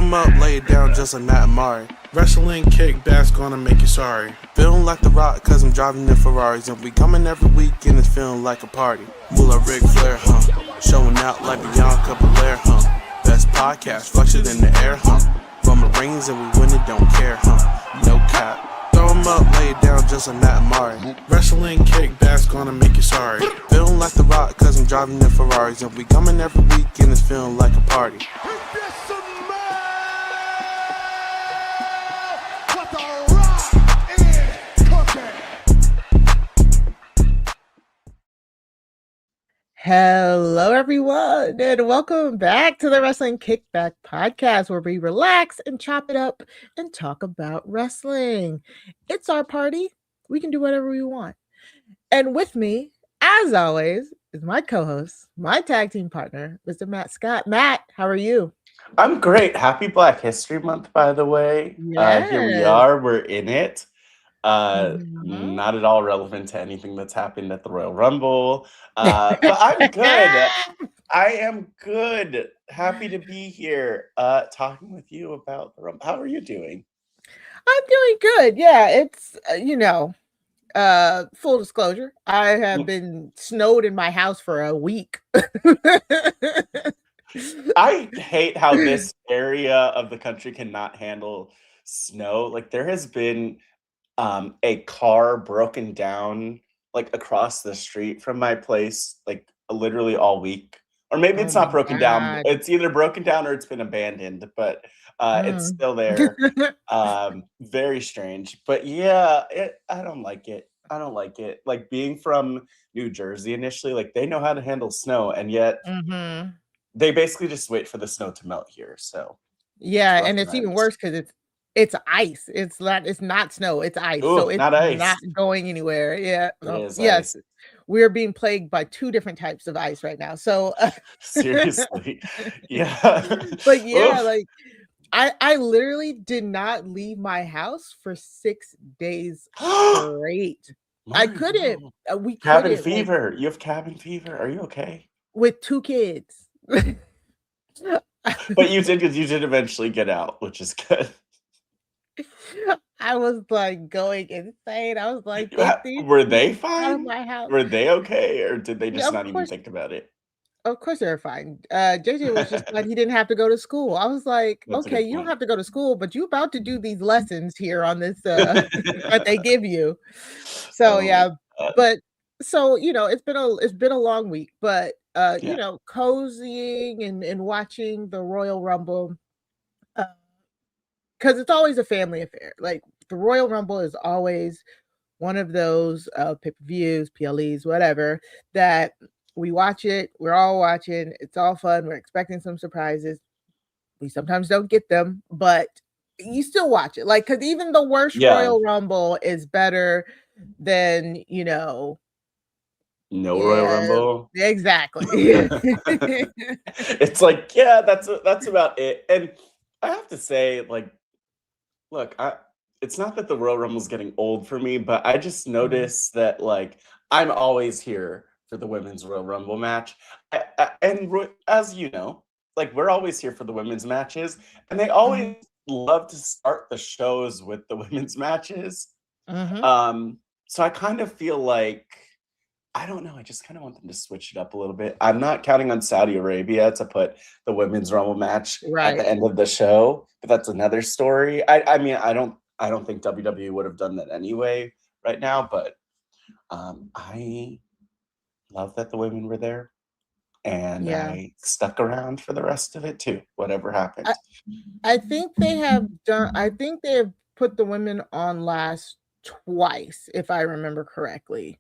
'em up, lay it down just like Matt Amari. Wrestling Kickback's gonna make you sorry. Feeling like The Rock, cause I'm driving the Ferraris. And we coming every week and it's feeling like a party. Moolah Ric Flair, huh? Showing out like Bianca Belair, huh? Best podcast, flush it in the air, huh? Roman Reigns and we win it, don't care, huh? No cap. Throw 'em up, lay it down just like Matt Amari. Wrestling Kickback's gonna make you sorry. Feeling like The Rock, cause I'm driving the Ferraris. And we coming every week and it's feeling like a party. Hello, everyone, and welcome back to the Wrestling Kickback podcast, where we relax and chop it up and talk about wrestling. It's our party. We can do whatever we want. And with me, as always, is my co-host, my tag team partner, Mr. Matt Scott. Matt, how are you? I'm great. Happy Black History Month, by the way. Yes. Here we are. We're in it. Not at all relevant to anything that's happened at the Royal Rumble. But I'm good. I am good. Happy to be here talking with you about the Rumble. How are you doing? I'm doing good. Yeah, it's, full disclosure, I have been snowed in my house for a week. I hate how this area of the country cannot handle snow. Like, there has been a car broken down like across the street from my place, like literally all week. Or maybe it's not broken down. It's either broken down or it's been abandoned, but it's still there. Very strange. But yeah, I don't like it. I don't like it. Like, being from New Jersey initially, like, they know how to handle snow, and yet they basically just wait for the snow to melt here. So yeah, and it's even worse because it's ice. It's not snow. It's ice. Ooh, so it's not ice. not going anywhere. Yeah. Yes. Ice. We're being plagued by two different types of ice right now. So seriously. Yeah. But yeah, like I literally did not leave my house for 6 days straight. I couldn't. We cabin couldn't, fever. You have cabin fever. Are you okay? With 2 kids. But you did eventually get out, which is good. I was like going insane. I was like, were they fine? Out of my house. Were they okay, or did they just not even think about it? Of course they're fine. JJ was just glad he didn't have to go to school. I was like, okay, you don't have to go to school, but you about to do these lessons here on this that they give you. So yeah, but so it's been a long week, but cozying and watching the Royal Rumble. Because it's always a family affair. Like, the Royal Rumble is always one of those pay-per-views, PLEs, whatever, that we watch it. We're all watching. It's all fun. We're expecting some surprises. We sometimes don't get them, but you still watch it. Like, because even the worst Royal Rumble is better than, no Royal Rumble. Exactly. It's like, yeah, that's about it. And I have to say, like, look, it's not that the Royal Rumble is getting old for me, but I just noticed that, like, I'm always here for the women's Royal Rumble match. And as you know, like, we're always here for the women's matches, and they always love to start the shows with the women's matches. So I kind of feel like, I don't know, I just kind of want them to switch it up a little bit. I'm not counting on Saudi Arabia to put the women's Rumble match at the end of the show, but that's another story. I mean, I don't think WWE would have done that anyway right now, but I love that the women were there, and I stuck around for the rest of it too, whatever happened. I think they have put the women on last twice, if I remember correctly.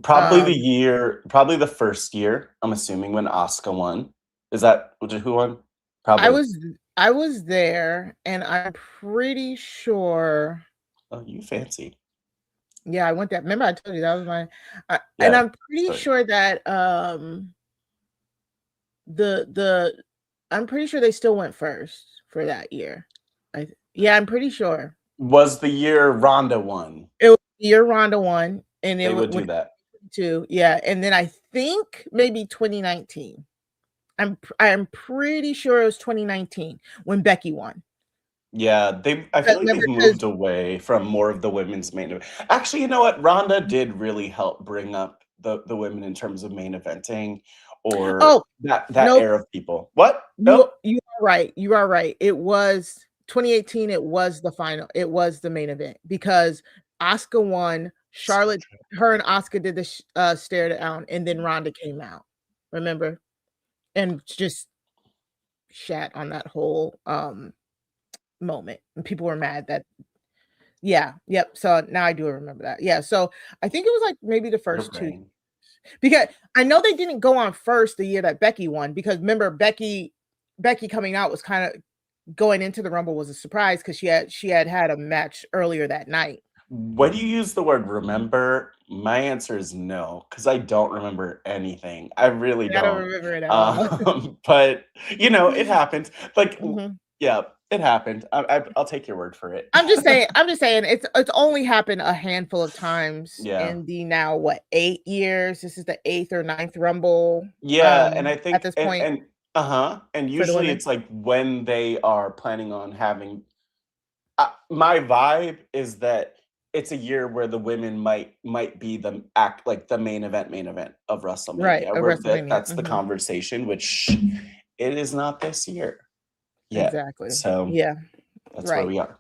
Probably the first year, I'm assuming, when Asuka won. Who won? Probably. I was there, and I'm pretty sure. Oh, you fancy. Yeah, I went there. Remember, I told you that was my. And I'm pretty sure that I'm pretty sure they still went first for that year. I'm pretty sure. Was the year Ronda won? It was the year Ronda won, and they would do that too. Yeah, and then I think maybe 2019. I'm pretty sure it was 2019 when Becky won. Yeah, I feel like Remember, they've 'cause moved away from more of the women's main event. Actually, you know what? Ronda did really help bring up the women in terms of main eventing or oh, that nope, era of people. What? you Nope. you are right. You are right. It was 2018. It was the final. It was the main event because Asuka won. Charlotte, her and Asuka did the stare down, and then Ronda came out. Remember, and just shat on that whole moment, and people were mad that. Yeah, yep. So now I do remember that. Yeah, so I think it was like maybe the Your first two, brain. because I know they didn't go on first the year that Becky won, because remember Becky coming out was kind of going into the Rumble was a surprise because she had a match earlier that night. When you use the word remember, my answer is no, because I don't remember anything. I really I don't don't. remember it at all. But it happened. Like, Mhm. yeah, it happened. I'll take your word for it. I'm just saying it's only happened a handful of times Yeah. in the now what 8 years. This is the 8th or 9th Rumble Yeah, and I at think this point and for the usually women. it's like when they are planning on having my vibe is that it's a year where the women might be the act like the main event of Right, WrestleMania, a where WrestleMania. that's the conversation, which it is not this year yet. Exactly. So Yeah, that's where right. we are.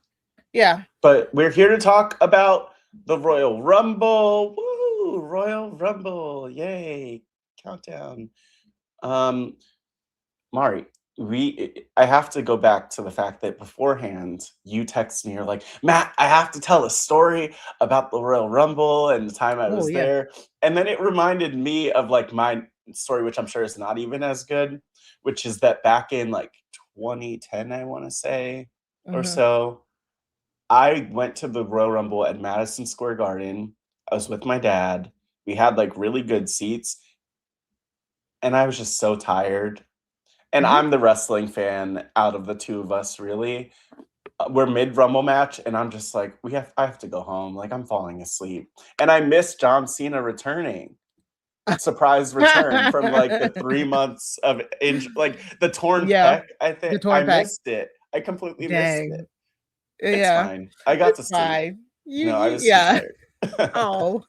Yeah. But we're here to talk about the Royal Rumble. Woo! Royal Rumble. Yay. Countdown. Um Mari, I have to go back to the fact that beforehand you text me, you're like, Matt, I have to tell a story about the Royal Rumble and the time I Oh, was yeah. there. And then it reminded me of like my story, which I'm sure is not even as good, which is that back in like 2010, I want to say, or Mhm. so, I went to the Royal Rumble at Madison Square Garden. I was with my dad. We had like really good seats, and I was just so tired. And Mhm. I'm the wrestling fan out of the two of us, really. We're mid Rumble match, and I'm just like, I have to go home. Like I'm falling asleep, and I miss John Cena returning. Surprise return from like the 3 months of like the torn Yeah, pec. I the think I torn pack. missed it. I completely missed it. Dang. It's Yeah, fine. I got it's to sleep. fine. No, I was too Yeah. tired. Oh.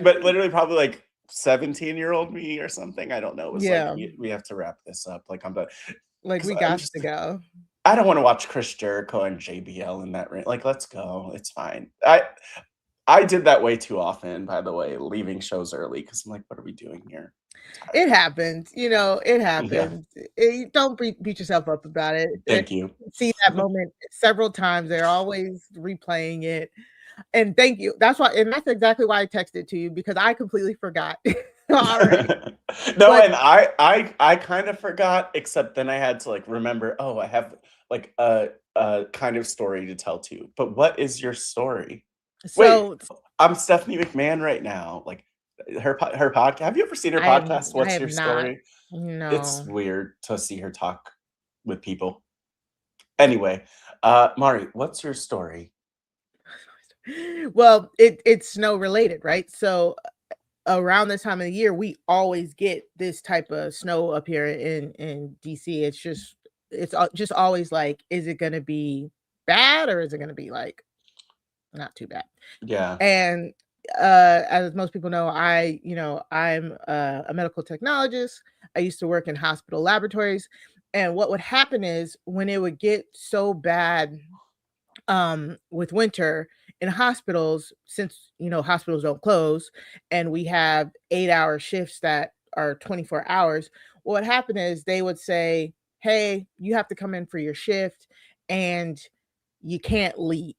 But literally, probably like 17-year-old me or something. I don't know. It was like Yeah, we have to wrap this up. Like I'm done like, because we I'm got just to go. I don't want to watch Chris Jericho and JBL in that ring. Like, let's go. It's fine. I did that way too often, by the way, leaving shows early because I'm like, what are we doing here? I'm It tired. happens, it Yeah. happens. Don't beat yourself up about it. Thank you. See that moment several times. They're always replaying it. And thank you. That's exactly why I texted to you, because I completely forgot already. No, But and I kind of forgot, except then I had to like remember, oh, I have like a kind of story to tell too. But what is your story? Wait, so I'm Stephanie McMahon right now. Like her podcast. Have you ever seen her podcast? I What's have your not. story? It's No. weird to see her talk with people. Anyway, Mari, what's your story? Well, it's snow related, right? So around this time of the year, we always get this type of snow up here in DC. Just always like, is it gonna be bad, or is it gonna be like not too bad? Yeah. And as most people know, I'm a medical technologist. I used to work in hospital laboratories, and what would happen is when it would get so bad with winter in hospitals, since hospitals don't close and we have 8-hour shifts that are 24 hours, what would happen is they would say, hey, you have to come in for your shift and you can't leave.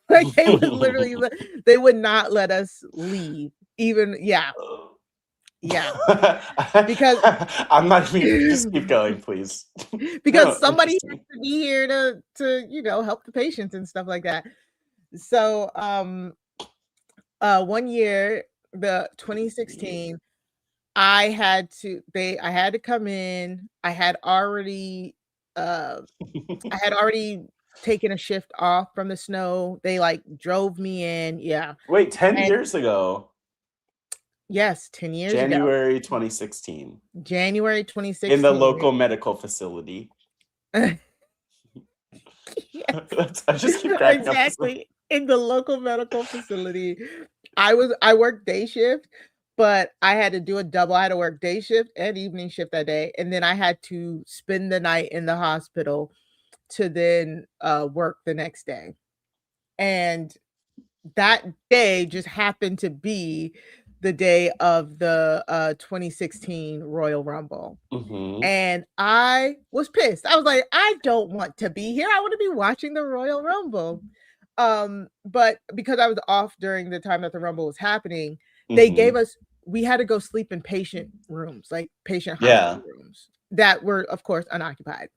Like they would not let us leave, even. Yeah, because I'm not even just keep going, please. because No, somebody has interesting. to be here to help the patients and stuff like that. So one year, the 2016, I had to come in. Uh I had already taken a shift off from the snow. They like drove me in. Yeah. Wait, 10 And years ago. Yes, 10 years ago. January 2016. January 2016. In the local medical facility. Yes. I just keep cracking up. Exactly. In the local medical facility. I worked day shift, but I had to do a double. I had to work day shift and evening shift that day. And then I had to spend the night in the hospital to then work the next day. And that day just happened to be the day of the 2016 Royal Rumble. Mhm. And I was pissed. I was like, I don't want to be here. I want to be watching the Royal Rumble. But because I was off during the time that the Rumble was happening, they gave us, we had to go sleep in patient rooms, like patient hospital rooms that were, of course, unoccupied.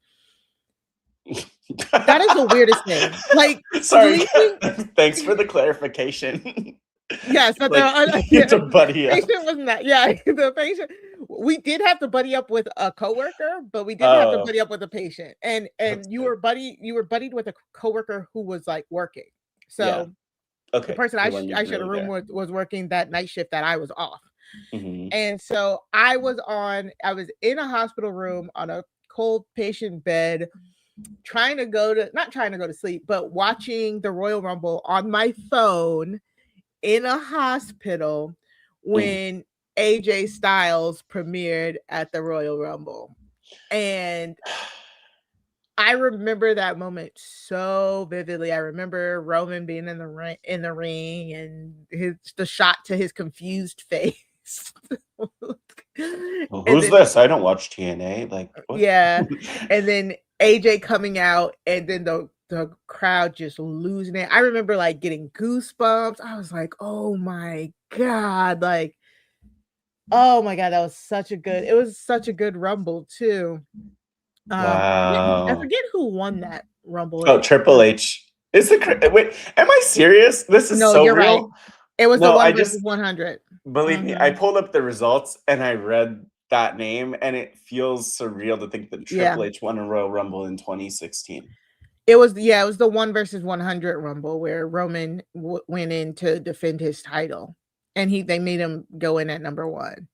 That is the weirdest thing. Like, sorry. sleeping... Thanks for the clarification. Yes, but like, you had to buddy up. Patient wasn't that. Yeah, the patient. We did have to buddy up with a coworker, but we didn't have to buddy up with a patient. And you were buddied with a coworker who was like working. So okay, the person I shared a room with was working that night shift that I was off. Mm-hmm. And so I was in a hospital room on a cold patient bed, not trying to go to sleep, but watching the Royal Rumble on my phone in a hospital when AJ Styles premiered at the Royal Rumble. And I remember that moment so vividly. I remember Roman being in the ring and the shot to his confused face. Well, who's this? I don't watch TNA. Like, what? Yeah. And then AJ coming out, and then the crowd just losing it. I remember like getting goosebumps. I was like, oh my God. Like, oh my God, it was such a good Rumble too. Wow. I forget who won that Rumble. Oh, Triple H. Wait, am I serious? This is so you're real. Right. It was the 1 versus 100. Believe me, I pulled up the results and I read that name, and it feels surreal to think that Triple H won a Royal Rumble in 2016. It was the 1 versus 100 Rumble where Roman went in to defend his title, and they made him go in at number 1.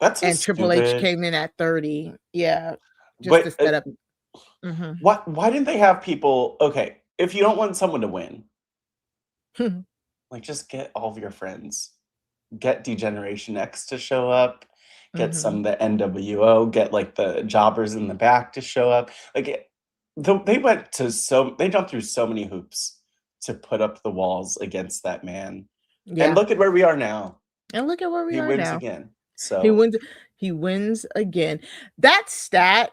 And Triple H came in at 30. Yeah, to set up. Why didn't they have people? Okay, if you don't want someone to win, like just get all of your friends, get Degeneration X to show up. Get some of the NWO, get like the jobbers in the back to show up. Like they jumped through so many hoops to put up the walls against that man. Yeah. And look at where we are now. He wins again. So he wins again. That stat,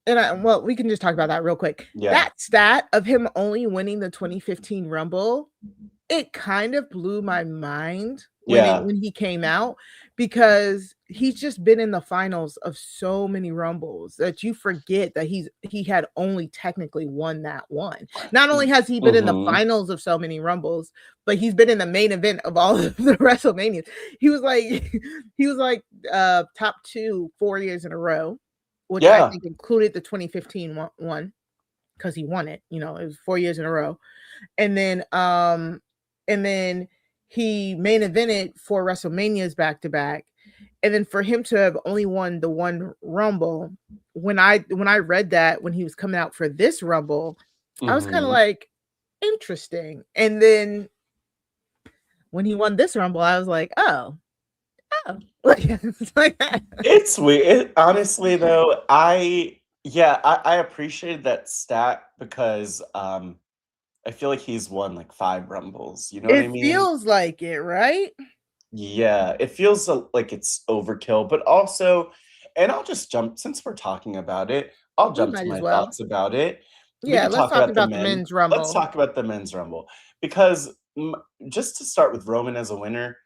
and we can just talk about that real quick. Yeah. That stat of him only winning the 2015 Rumble, it kind of blew my mind when he came out, because he's just been in the finals of so many Rumbles that you forget that he had only technically won that one. Not only has he been in the finals of so many Rumbles, but he's been in the main event of all of the WrestleManias. He was like top 2 4 years in a row, which I think included the 2015 one because he won it. It was 4 years in a row, and then he main evented 4 WrestleManias back to back. And then for him to have only won the 1 Rumble, when I read that when he was coming out for this Rumble, I was kind of like, interesting. And then when he won this Rumble, I was like, oh. It's weird. Honestly, though, I appreciated that stat because I feel like he's won like 5 Rumbles. You know what I mean? It feels like it, right? Yeah, it feels like it's overkill, but also, and I'll just jump, since we're talking about it, I'll jump to my thoughts about it. Yeah, let's talk about the men's Rumble. Let's talk about the men's Rumble, because just to start with Roman as a winner,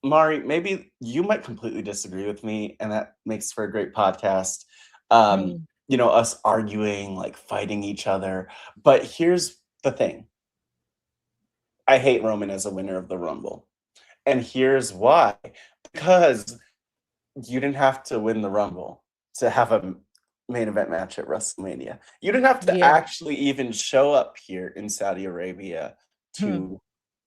Mari, maybe you might completely disagree with me, and that makes for a great podcast. Us arguing, like fighting each other, but here's the thing. I hate Roman as a winner of the Rumble. And here's why. Because you didn't have to win the Rumble to have a main event match at WrestleMania. You didn't have to actually even show up here in Saudi Arabia to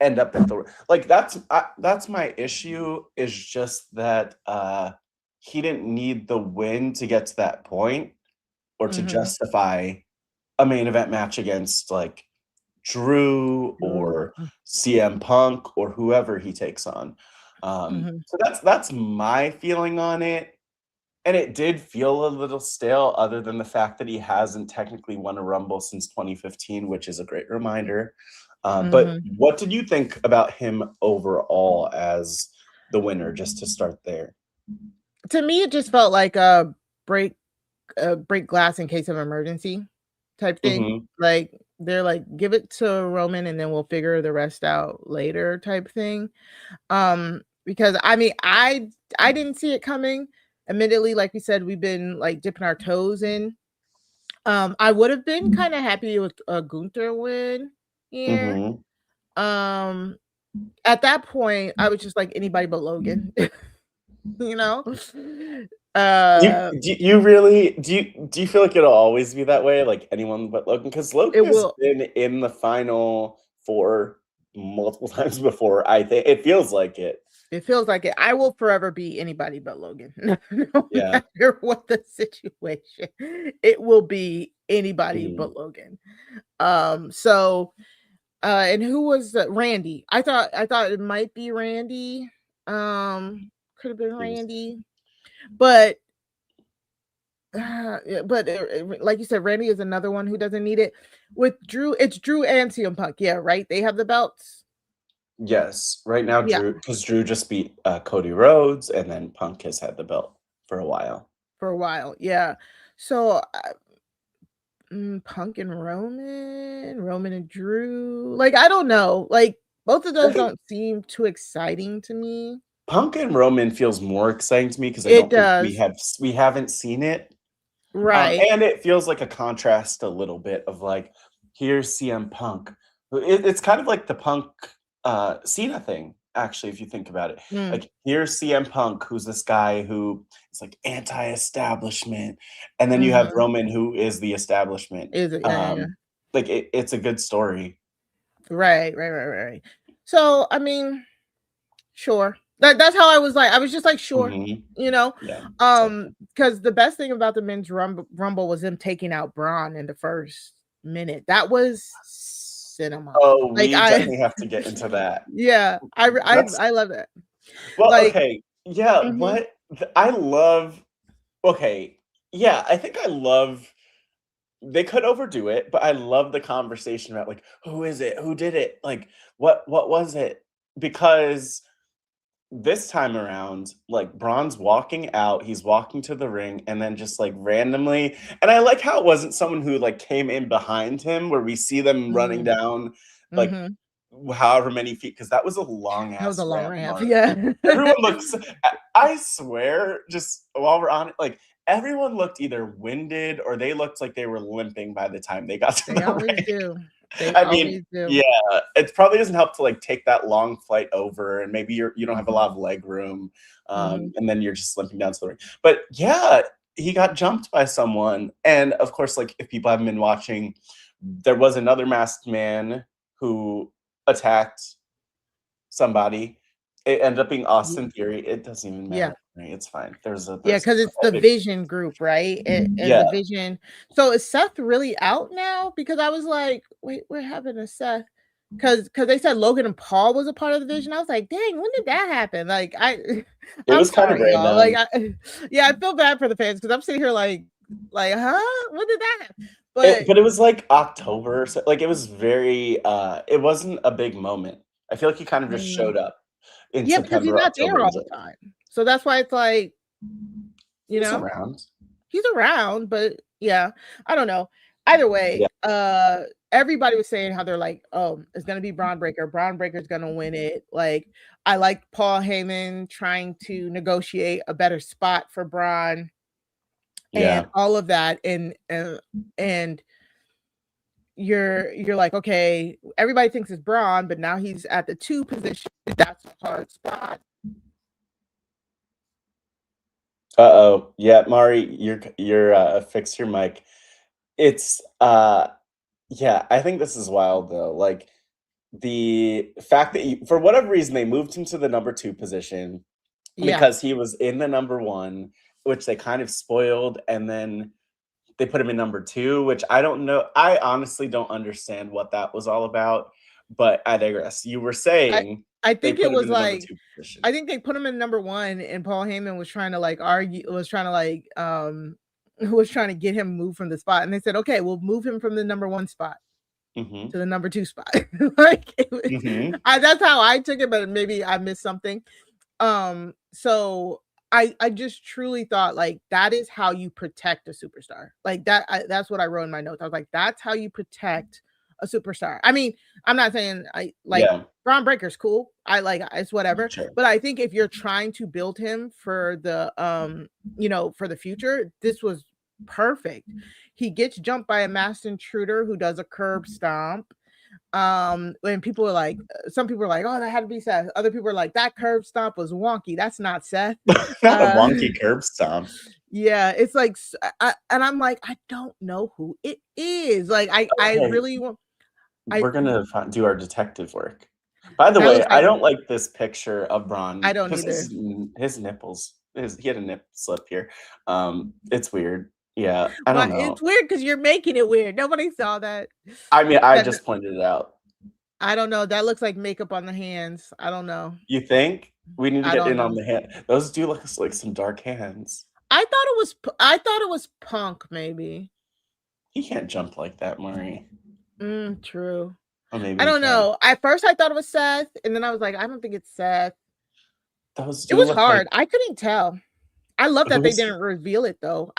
end up at the like that's my issue, is just that he didn't need the win to get to that point or to justify a main event match against like Drew or CM Punk or whoever he takes on. So that's my feeling on it. And it did feel a little stale, other than the fact that he hasn't technically won a Rumble since 2015, which is a great reminder. But what did you think about him overall as the winner, just to start there? To me, it just felt like a break glass in case of emergency type thing. Like they're like, give it to Roman and then we'll figure the rest out later type thing. Because I mean, I didn't see it coming. Admittedly, like we said, we've been like dipping our toes in. I would have been kind of happy with a Gunther win here. At that point, I was just like anybody but Logan. You know? Do you really do you feel like it'll always be that way, like anyone but Logan? Because Logan has been in the final 4 multiple times before. I think it feels like it. It feels like it. I will forever be anybody but Logan. No matter what the situation, it will be anybody but Logan. So and who was Randy? I thought it might be Randy. Could have been Randy. But like you said, Randy is another one who doesn't need it. With Drew, it's Drew and CM Punk. Yeah, right? They have the belts. Yes, right now, Drew just beat Cody Rhodes, and then Punk has had the belt for a while. Yeah. So Punk and Roman and Drew. Like, I don't know. Like, both of those don't seem too exciting to me. Punk and Roman feels more exciting to me because I don't think we haven't seen it. Right. And it feels like a contrast a little bit of like, here's CM Punk. It's kind of like the Punk Cena thing, actually, if you think about it. Like, here's CM Punk, who's this guy who is like anti-establishment, and then you have Roman, who is the establishment. Like it's a good story. Right. So I mean, sure. That's how I was like. I was just like, sure, you know, because the best thing about the men's rumble was them taking out Bron in the first minute. That was cinema. Oh, we definitely have to get into that. Yeah, I love that. Well, like, okay, yeah. What I love. Okay, yeah, I think I love. They could overdo it, but I love the conversation about like, who is it? Who did it? Like, what was it? Because this time around, like, Braun's walking out, he's walking to the ring, and then just like randomly, and I like how it wasn't someone who like came in behind him, where we see them running down like however many feet, because that was a long ass. That was a long ramp. Yeah. Everyone looks. I swear, just while we're on it, like everyone looked either winded or they looked like they were limping by the time they got to the ring. Do. I mean, yeah, it probably doesn't help to like take that long flight over, and maybe you don't have a lot of leg room, and then you're just limping down to the ring. But yeah, he got jumped by someone, and of course, like if people haven't been watching, there was another masked man who attacked somebody. It ended up being Austin Theory. It doesn't even matter. Yeah. Right? It's fine. There's because it's the Vision group, right? And the Vision. So is Seth really out now? Because I was like, wait, we're having a Seth. Because they said Logan and Paul was a part of the Vision. I was like, dang, when did that happen? Like, it was kind of random. Like, I feel bad for the fans because I'm sitting here like, huh? When did that happen? But it was like October. So, like, it was very. It wasn't a big moment. I feel like he kind of just showed up. Yeah, because he's not there all the time. So that's why it's like, he's around, but yeah, I don't know. Either way, everybody was saying how they're like, oh, it's gonna be Braun Breaker. Braun Breaker's gonna win it. Like, I like Paul Heyman trying to negotiate a better spot for Braun and all of that, and you're like, okay, everybody thinks it's Braun, but now he's at the 2 position. That's a hard spot. Yeah, Mari, you're fix your mic. It's I think this is wild though. Like, the fact that for whatever reason they moved him to the number 2 position Yeah. because he was in the number 1, which they kind of spoiled, and then they put him in number 2, which I don't know. I honestly don't understand what that was all about, but I digress. You were saying I they think put it him was in the number like 2 position. I think they put him in number 1, and Paul Heyman was trying to like argue, was trying to like was trying to get him moved from the spot, and they said, okay, we'll move him from the number 1 spot Mhm. to the number 2 spot. Like Mhm. that's how I took it, but maybe I missed something. So I just truly thought like that is how you protect a superstar. Like that's what I wrote in my notes. I was like, that's how you protect a superstar. I mean, I'm not saying I like Yeah, Braun Breaker's cool. I like it's whatever. sure. But I think if you're trying to build him for the for the future, this was perfect. He gets jumped by a masked intruder who does a curb stomp. When people were like, some people were like, oh, that had to be Seth. Other people were like, that curb stomp was wonky. That's not Seth. Not a wonky curb stomp. Yeah, it's like, and I'm like, I don't know who it is. Like, I Okay, really want. we're gonna do our detective work. By the That way, looks I like don't like this picture of Bron I don't because either. his nipples. He had a nip slip here. It's weird. Yeah, I Well, don't know. it's weird because you're making it weird. Nobody saw that. I mean, I That just pointed it out. I don't know. That looks like makeup on the hands. I don't know. You think? We need to I get don't in on know. the hand. Those do look like some dark hands. I thought it was Punk, maybe. He can't jump like that, Murray. True. Or maybe I he don't can. know. At first, I thought it was Seth, and then I was like, I don't think it's Seth. Those It do was look hard. like I couldn't tell. I love that they who's didn't reveal it though.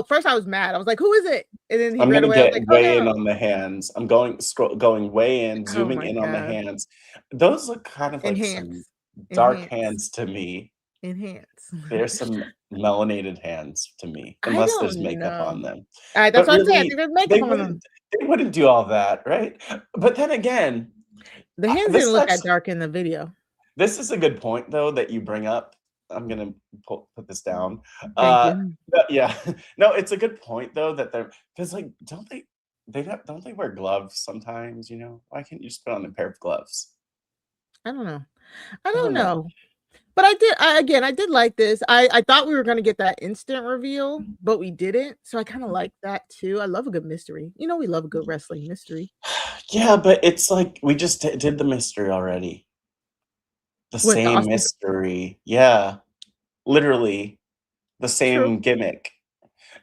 First I was mad. I was like, "Who is it?" And then he I'm ran gonna away. I was get like, "Oh way in no!" on the hands. I'm going way in, Oh zooming my in on the god! hands. Those look kind of like some Enhance, dark enhance, hands to me. enhance. There's some melanated hands to me, I unless there's don't makeup know. on them. That's But what I'm saying. I really, think there's they makeup on them. wouldn't they wouldn't do all that, right? But then again, The hands this didn't is look that actually dark in the video. this is a good point though that you bring up. I'm gonna put this down. Thank you. But yeah, no, it's a good point though that they're because like don't they wear gloves sometimes? You know, why can't you just put on a pair of gloves? I don't know. I I don't don't know. know. But I did like this. I thought we were going to get that instant reveal, but we didn't. So I kind of like that too. I love a good mystery. You know, we love a good wrestling mystery. Yeah, but it's like we just did the mystery already. The With the same Austin, mystery. Yeah, literally the true. same gimmick.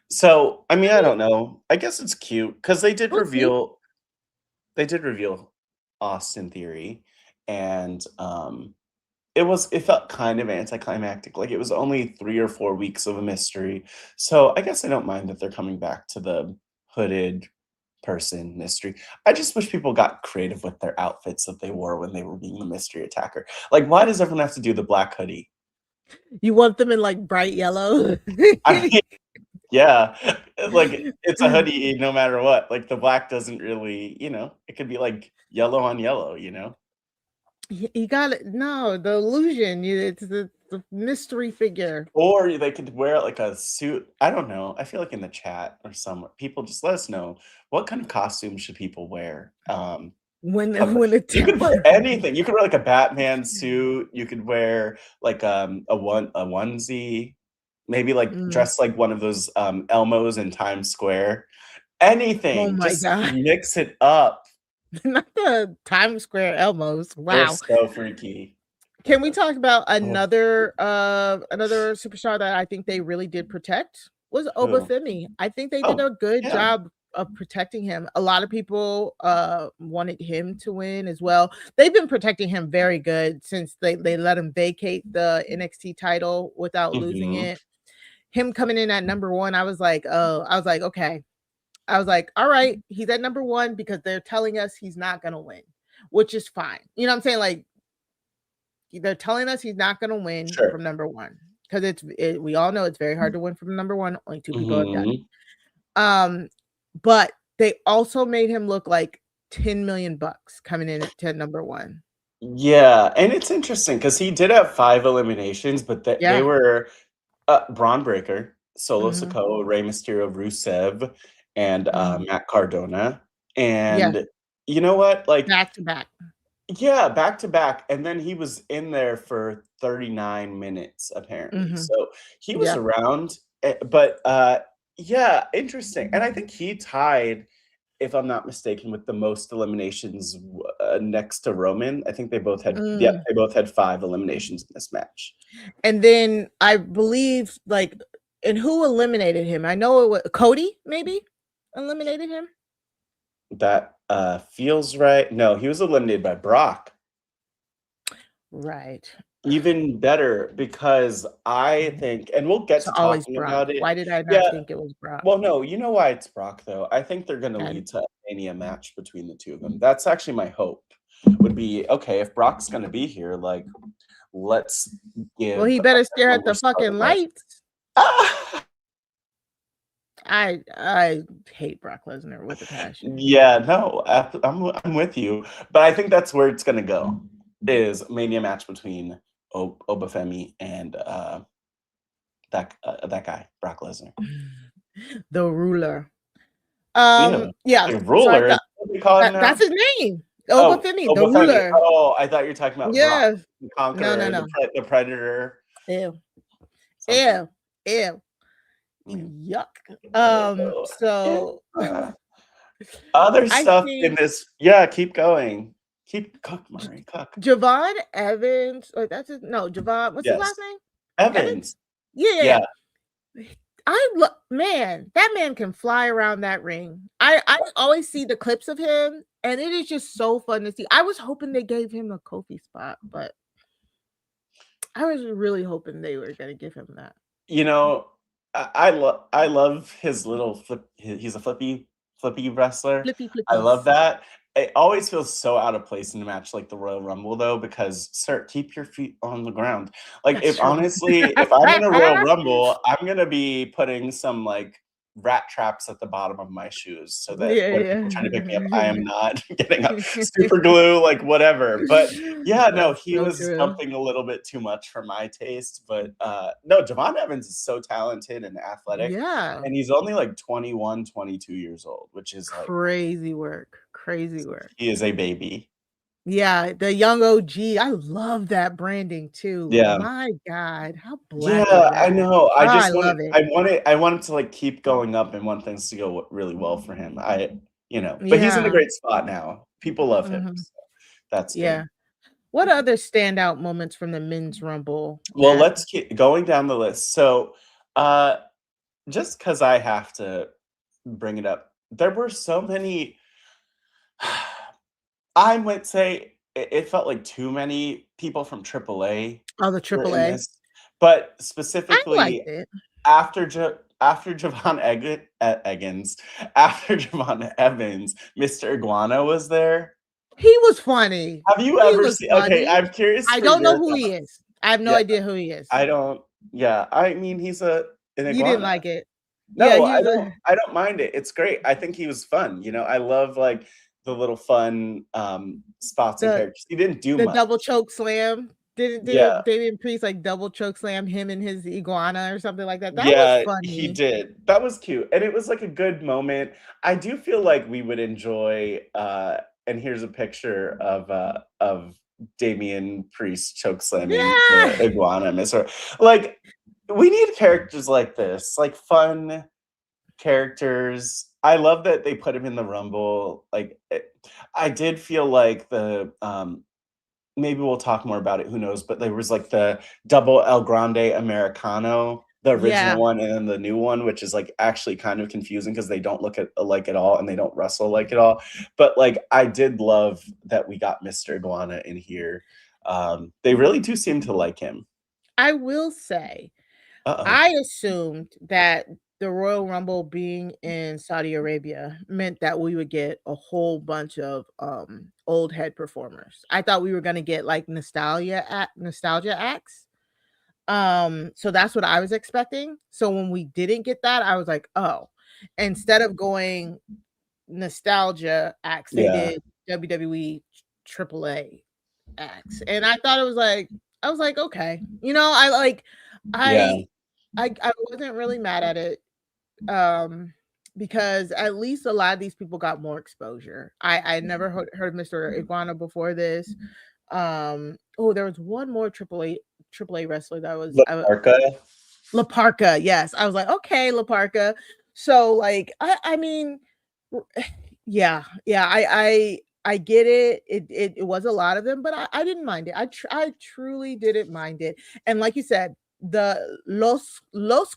So I mean, I don't know. I guess it's cute because We'll see. they did reveal Austin Theory, and it felt kind of anticlimactic. Like it was only 3 or 4 weeks of a mystery. So I guess I don't mind that they're coming back to the hooded person mystery. I just wish people got creative with their outfits that they wore when they were being the mystery attacker. Like, why does everyone have to do the black hoodie? You want them in like bright yellow. I mean, yeah, like it's a hoodie no matter what. Like the black doesn't really, it could be like yellow on yellow, You got it. No, the illusion. It's the mystery figure. Or they could wear like a suit. I don't know. I feel like in the chat or somewhere, people just let us know what kind of costume should people wear. When Of when it You could wear anything. You could wear like a Batman suit. You could wear like a onesie. Maybe like Mm. dress like one of those Elmos in Times Square. Oh Anything. my Just god. mix it up. Not the Times Square Elmos. They're Wow. so freaky. Can we talk about Oh, another superstar that I think they really did protect was who? Femi. I think they did Oh, a good yeah. job of protecting him. A lot of people wanted him to win as well. They've been protecting him very good since they let him vacate the NXT title without losing Mhm. it. Him coming in at number 1, I was like, okay. I was like, all right, he's at number 1 because they're telling us he's not gonna win, which is fine. You know what I'm saying? Like they're telling us he's not gonna win Sure. from number 1 because we all know it's very hard to win from number 1. Only 2 people have done it. Mhm. But they also made him look like 10 million bucks coming in at number 1. Yeah, and it's interesting because he did have 5 eliminations, but they Yeah. were, Braun Breaker, Solo Mhm. Sikoa, Rey Mysterio, Rusev, and, Mhm. Matt Cardona, Yeah, and you know what? Like, back to back. Yeah, back to back, and then he was in there for 39 minutes apparently. Mhm. So he was Yeah. around, but yeah, interesting. And I think he tied, if I'm not mistaken, with the most eliminations next to Roman. I think they both had, yep, Mm. they both had 5 eliminations in this match. And then I believe, like, and who eliminated him? I know it was Cody, maybe eliminated him. That feels right. No, he was eliminated by Brock. Right. Even better, because I think, and we'll get It's to always talking Brock. about it. Why did I not Yeah, think it was Brock? well, no, you know why it's Brock though. I think they're going to And lead to a Mania match between the two of them. That's actually my hope. Would be okay if Brock's going to be here. Like, let's give. well, he better stare one at the more star fucking match. lights. Ah! I hate Brock Lesnar with a passion. Yeah, no, I'm with you, but I think that's where it's going to go. Is Mania match between Femi and that guy Brock Lesnar. The ruler. Yeah, Yeah. like So I ruler. thought What do we call him now? that's his name. Oh, Femi, the Femi. ruler. Oh, I thought you were talking about Brock, Yes. the Conqueror, No. the Predator. Ew. Something. Ew. Yeah. Yuck. So Other I stuff think in this. Yeah, keep going. Keep cook, Murray, cook. Javon Evans, or that's his no, Javon, what's his last Yes, name? Evans. Yeah. Man, that man can fly around that ring. I always see the clips of him, and it is just so fun to see. I was hoping they gave him a Kofi spot, but I was really hoping they were going to give him that. You know, I love his little flip. He's a flippy wrestler. Flippy I love flippies. that. It always feels so out of place in a match like the Royal Rumble, though, because sir, keep your feet on the ground. Like, That's if true. honestly, if I'm in a Royal Rumble, I'm gonna be putting some like rat traps at the bottom of my shoes so that when people trying to pick me up, I am not getting up. Super glue, like whatever. But yeah, no, That's he so was true. jumping a little bit too much for my taste. But no, Javon Evans is so talented and athletic. Yeah. And he's only like 21, 22 years old, which is like Crazy work. he is a baby. Yeah, the young OG. I love that branding too. Yeah. My God, how black Yeah, is I that? know. I I just love it. I want it to like keep going up and want things to go really well for him. But he's in a Yeah. great spot now. People love him. Mhm. So that's Yeah. good. What other standout moments from the men's rumble? Well, that- let's keep going down the list. So, just because I have to bring it up, there were so many. I would say it felt like too many people from AAA Oh, the were in AAA. this, but I specifically liked it. after Javon Eggins, after Javon Evans, Mr. Iguana was there. He was funny. Have you He ever was seen? Okay, funny. I'm curious. I for don't know your who he thoughts. is. I have no Yeah, idea who he is. I don't. Yeah, I mean, he's an You didn't iguana. like it. No, Yeah, I he's don't. I don't mind it. It's great. I think he was fun. I love like the little fun spots and the characters. He didn't do the much. double choke slam. Didn't Yeah, Damian Priest like double choke slam him and his iguana or something like that? That yeah, was he funny. did. That was cute, and it was like a good moment. I do feel like we would enjoy. And here's a picture of Damian Priest choke slamming the Yeah. iguana, Mister. Like, we need characters like this, like fun characters. I love that they put him in the Rumble. Like, I did feel like the maybe we'll talk more about it. Who knows? But there was like the double El Grande Americano, the original Yeah. one, and then the new one, which is like actually kind of confusing because they don't look alike at all and they don't wrestle like at all. But like, I did love that we got Mr. Iguana in here. They really do seem to like him. I will say, Uh-oh. I assumed that the Royal Rumble being in Saudi Arabia meant that we would get a whole bunch of old head performers. I thought we were going to get like nostalgia acts. So that's what I was expecting. So when we didn't get that, I was like, oh, instead of going nostalgia acts, they Yeah. did WWE AAA acts. And I thought I was like, okay. Yeah. I wasn't really mad at it. because at least a lot of these people got more exposure. I never heard of Mr. Iguana before this. There was one more AAA wrestler that was Laparca. La Parka. Yes, I was like, okay, La Parka. So like, I mean, yeah, I get it. It was a lot of them, but I didn't mind it. I truly didn't mind it. And like you said, the Los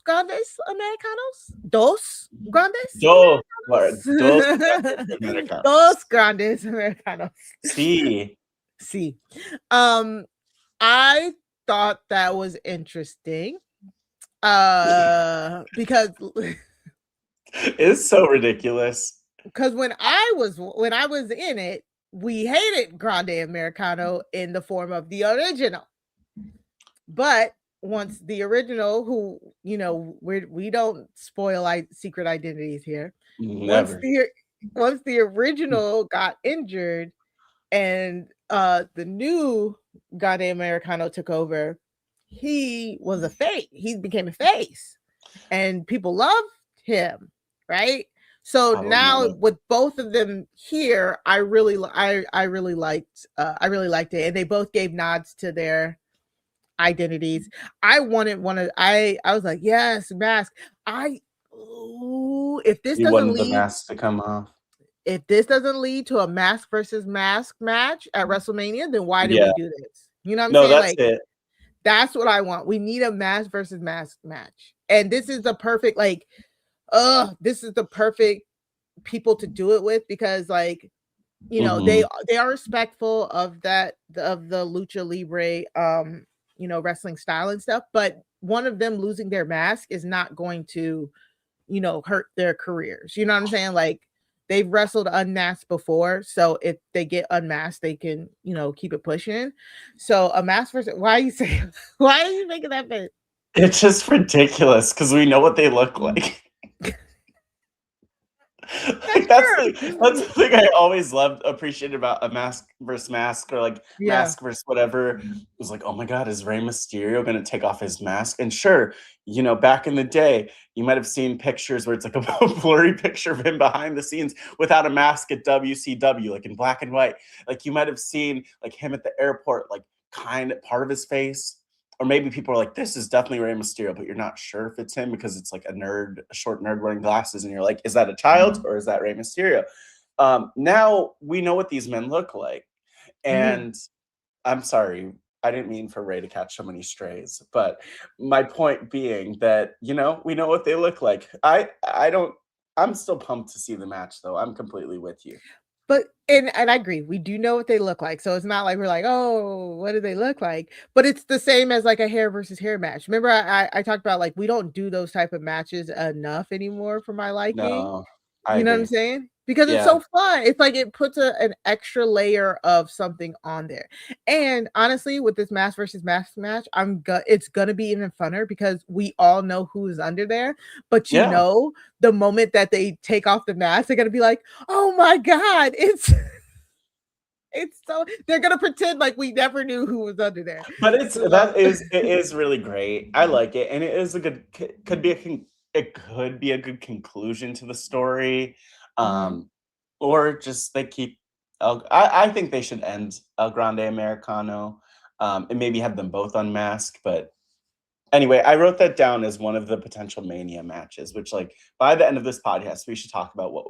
Grandes Americanos, Dos Grandes Dos Americanos, Americanos. Dos Grandes Americanos. Sí. See, I thought that was interesting. Because It's so ridiculous. because when I was in it, we hated Grande Americano in the form of the original. But once the original, who we don't spoil secret identities here. Never. Once the original got injured and the new Grande Americano took over, he was a face. He became a face, and people loved him, right? So now with both of them here, I really liked it, and they both gave nods to their identities. I wanted I was like, yes, mask. If this doesn't lead the mask to come off. If this doesn't lead to a mask versus mask match at WrestleMania, then why did we do this? You know what I'm saying? That's it. That's what I want. We need a mask versus mask match. And this is the perfect, this is the perfect people to do it with, because they are respectful of the lucha libre wrestling style and stuff, but one of them losing their mask is not going to hurt their careers. You know what I'm saying? Like, they've wrestled unmasked before, so if they get unmasked, they can, keep it pushing. So a mask versus, why are you making that face? It's just ridiculous because we know what they look like. That's the thing I always appreciated about a mask versus mask, or mask versus whatever. It was like, oh my God, is Rey Mysterio going to take off his mask? And sure, back in the day, you might have seen pictures where it's like a blurry picture of him behind the scenes without a mask at WCW, like in black and white. Like, you might have seen like him at the airport, like part of his face. Or maybe people are like, this is definitely Rey Mysterio, but you're not sure if it's him because it's like a short nerd wearing glasses. And you're like, is that a child or is that Rey Mysterio? Now we know what these men look like. And I'm sorry, I didn't mean for Rey to catch so many strays. But my point being that, we know what they look like. I'm still pumped to see the match, though. I'm completely with you. But and I agree, we do know what they look like, so it's not like we're like, oh, what do they look like? But it's the same as like a hair versus hair match. Remember, I talked about like we don't do those type of matches enough anymore for my liking. No, you know what I'm saying? Because it's so fun. It's like it puts an extra layer of something on there. And honestly, with this mask versus mask match, it's gonna be even funner because we all know who's under there. But the moment that they take off the mask, they're gonna be like, "Oh my God, it's so." They're gonna pretend like we never knew who was under there. But it is really great. I like it, and it is could be a good conclusion to the story. Or just they keep I think they should end El Grande Americano, and maybe have them both unmasked. But anyway, I wrote that down as one of the potential Mania matches, which by the end of this podcast, we should talk about what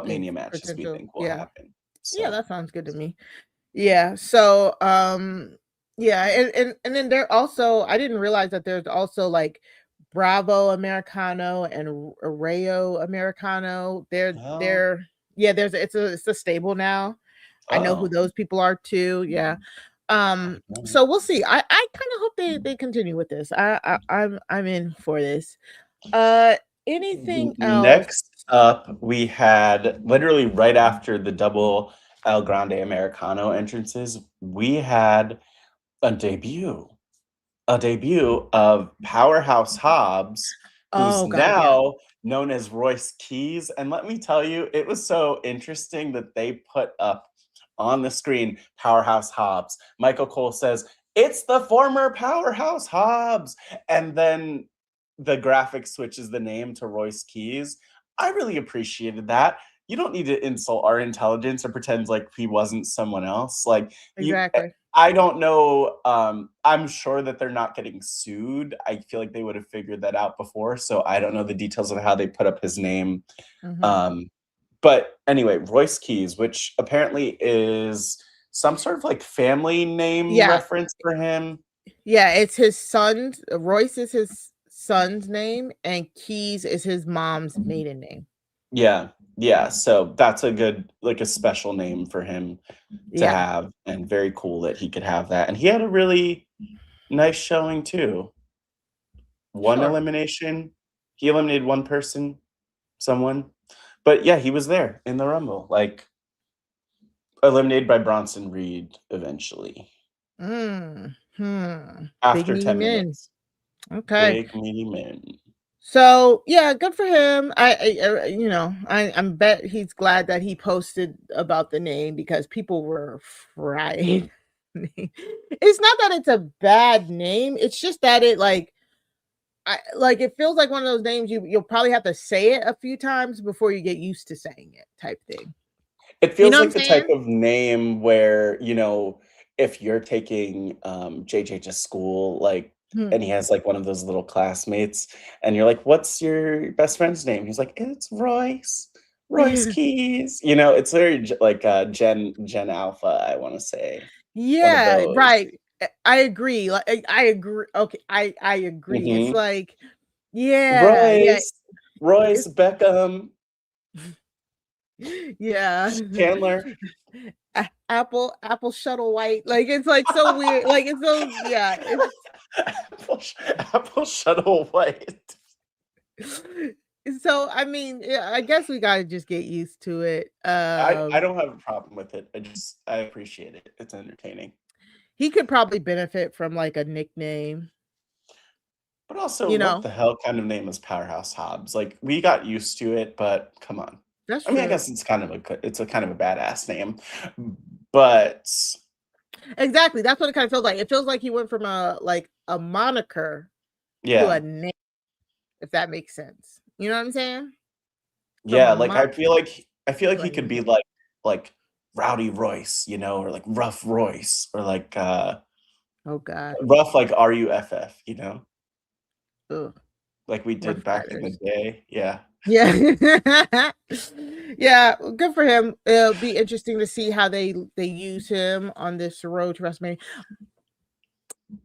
Mania matches we think will happen. So. Yeah, that sounds good to me. Yeah. So and then there also, I didn't realize that there's also like Bravo Americano and Rayo Americano. It's a stable now. I know who those people are too. Yeah. So we'll see. I kind of hope they continue with this. I'm in for this. Anything else? Next up, we had literally right after the double El Grande Americano entrances, we had a debut of Powerhouse Hobbs, who's now known as Royce Keys. And let me tell you, it was so interesting that they put up on the screen Powerhouse Hobbs. Michael Cole says, "It's the former Powerhouse Hobbs." And then the graphic switches the name to Royce Keys. I really appreciated that. You don't need to insult our intelligence or pretend like he wasn't someone else. Like Exactly. I don't know. I'm sure that they're not getting sued. I feel like they would have figured that out before. So I don't know the details of how they put up his name. But anyway, Royce Keys, which apparently is some sort of like family name reference for him. Yeah, it's his son's. Royce is his son's name, and Keys is his mom's maiden name. Yeah. So that's a good, like a special name for him to have, and very cool that he could have that. And he had a really nice showing too. One elimination. He eliminated one person, someone. But yeah, he was there in the Rumble, like eliminated by Bronson Reed eventually. After Big 10 minutes. Okay. Big meaty man. So yeah, good for him. I bet he's glad that he posted about the name because people were fried. It's not that it's a bad name. It's just that it it feels like one of those names you'll probably have to say it a few times before you get used to saying it, type thing. It feels like the type of name where, if you're taking JJ to school, like, and he has like one of those little classmates, and you're like, "What's your best friend's name?" He's like, "It's Royce Keys." It's very like Gen Alpha, I want to say. Yeah, right. I agree. Like I agree. Okay, I agree. It's like, Royce Beckham. Yeah. Chandler. Apple Shuttle White. Like it's like so weird. Like it's so Apple Shuttle White. So I mean, I guess we gotta just get used to it. I don't have a problem with it. I appreciate it. It's entertaining. He could probably benefit from like a nickname. But also, what the hell kind of name is Powerhouse Hobbs? Like, we got used to it, but come on. That's I mean, I guess it's kind of a kind of a badass name, but exactly, that's what it kind of feels like. It feels like he went from a moniker to a name, if that makes sense. You know what I'm saying? Yeah, like I feel like he could be like Rowdy Royce, or like Rough Royce, or like oh god, rough like RUFF, Ugh. Like we did back in the day. Yeah. Yeah, good for him. It'll be interesting to see how they use him on this road to WrestleMania.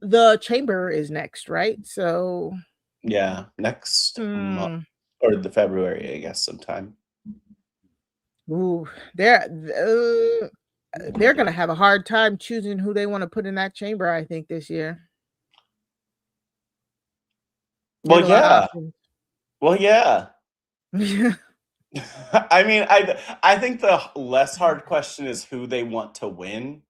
The Chamber is next, right? So yeah, next month or the February, I guess, sometime. Ooh, they're gonna have a hard time choosing who they want to put in that chamber, I think, this year. Well, yeah. I mean, I think the less hard question is who they want to win.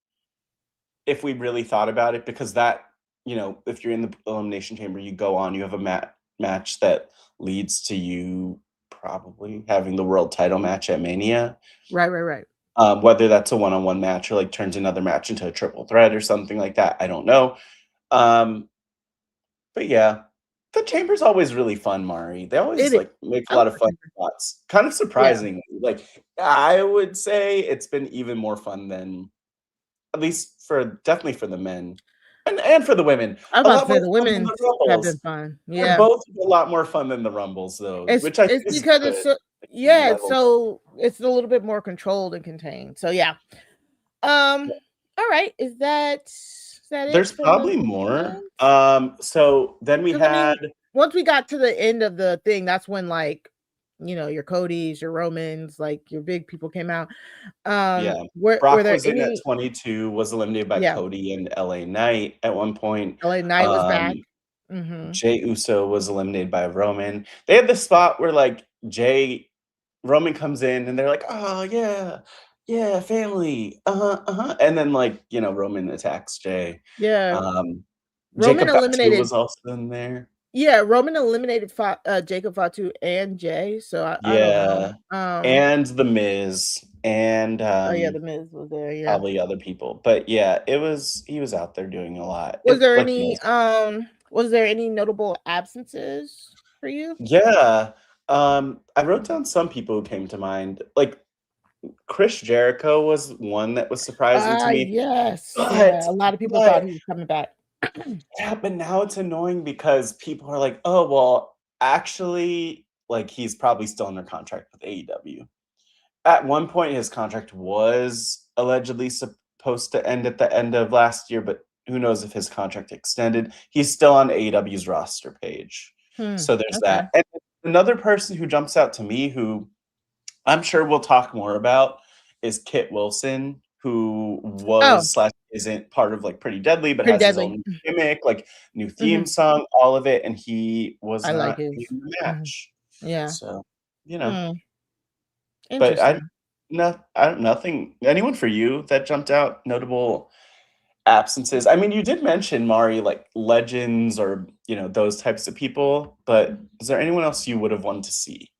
If we really thought about it, because that, if you're in the Elimination Chamber, you go on, you have a match that leads to you probably having the world title match at Mania. Right. Whether that's a one-on-one match or like turns another match into a triple threat or something like that, I don't know. But yeah, the Chamber's always really fun, Mari. They always make a lot of fun spots. Kind of surprising. Yeah. Like I would say it's been even more fun than, at least definitely for the men. And for the women. I'm about to say the women have been fun. Yeah. They're both a lot more fun than the Rumbles, though. Which I think is because it's it's a little bit more controlled and contained. So yeah. All right. Is that There's probably more. So then we had once we got to the end of the thing, that's when your Codys, your Romans, like your big people came out. Brock was in at 22, was eliminated by Cody and LA Knight at one point. LA Knight was back. Jey Uso was eliminated by Roman. They had this spot where like Roman comes in and they're like, "Oh yeah, family." And then Roman attacks Jey. Yeah. Roman eliminated was also in there. Yeah, Roman eliminated Jacob Fatu and Jey. So I don't know. And The Miz and The Miz was there. Yeah, probably other people, but yeah, he was out there doing a lot. Was there any Was there any notable absences for you? Yeah. I wrote down some people who came to mind. Like Chris Jericho was one that was surprising to me. Yes. But Yeah, a lot of people thought but he was coming back. yeah, but now it's annoying because people are like, "Oh, well, actually, like he's probably still under contract with AEW." At one point, his contract was allegedly supposed to end at the end of last year, but who knows if his contract extended. He's still on AEW's roster page. So there's Okay. that. And another person who jumps out to me, who I'm sure we'll talk more about, is Kit Wilson, who Oh, was slash isn't part of like Pretty Deadly, but Pretty has his Deadly. own gimmick, like new theme Mhm. song, all of it, and he was I like not his. in the Mhm. match. Yeah. So, you know. Mm, But interesting. nothing. Anyone for you that jumped out? Notable absences. I mean, you did mention Mari, like legends or those types of people. But is there anyone else you would have wanted to see?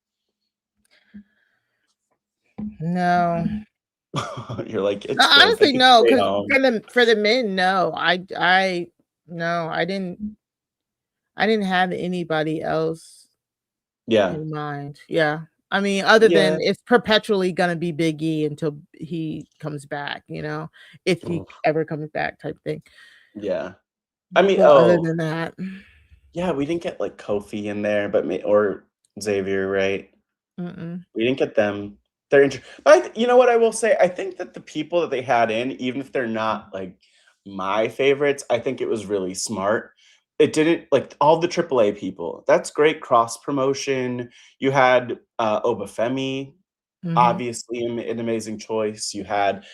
No. You're like, it's good. They Honestly, can no, stay because home. for the men, no. No, I didn't have anybody else Yeah, in mind. Yeah. I mean, other yeah. than it's perpetually gonna be Big E until he comes back, if he Oof, ever comes back type thing. yeah. I mean, But other than that, yeah. We didn't get like Kofi in there, but or Xavier, right? mm-mm. We didn't get them. They're but you know what I will say? I think that the people that they had in, even if they're not like my favorites, I think it was really smart. It didn't like all the AAA people. That's great cross promotion. You had Obafemi, Mhm. obviously an amazing choice. You had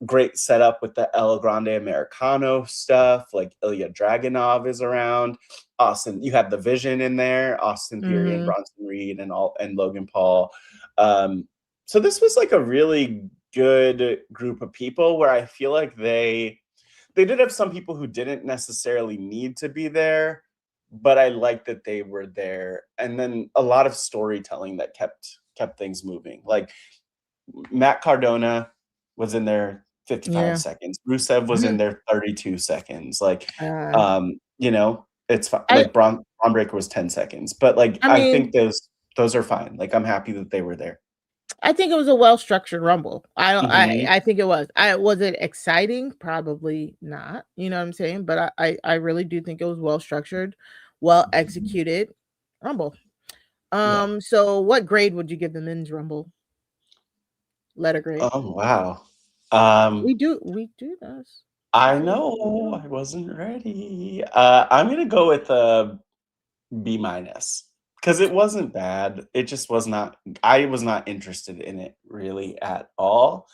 great setup with the El Grande Americano stuff. Like Ilya Dragunov is around. Austin, you had the Vision in there. Austin Theory and Mhm. Bronson Reed and Logan Paul. So this was like a really good group of people where I feel like they did have some people who didn't necessarily need to be there, but I like that they were there. And then a lot of storytelling that kept things moving. Like Matt Cardona was in there 55 Yeah. seconds. Rusev was in Mhm. there 32 seconds. Like, Uh, it's I like Braun Breaker was 10 seconds. But like I I mean, think those are fine. Like I'm happy that they were there. I think it was a well-structured rumble. I don't Mhm. I think it was. Was it exciting? Probably not, you know what I'm saying? But I really do think it was well-structured, well-executed rumble. Yeah. So what grade would you give the men's rumble? Letter grade. Oh, wow. Um, We do this. I That's what we know do. I wasn't ready. I'm gonna go with a B minus because it wasn't bad. It just was not. I was not interested in it really at all.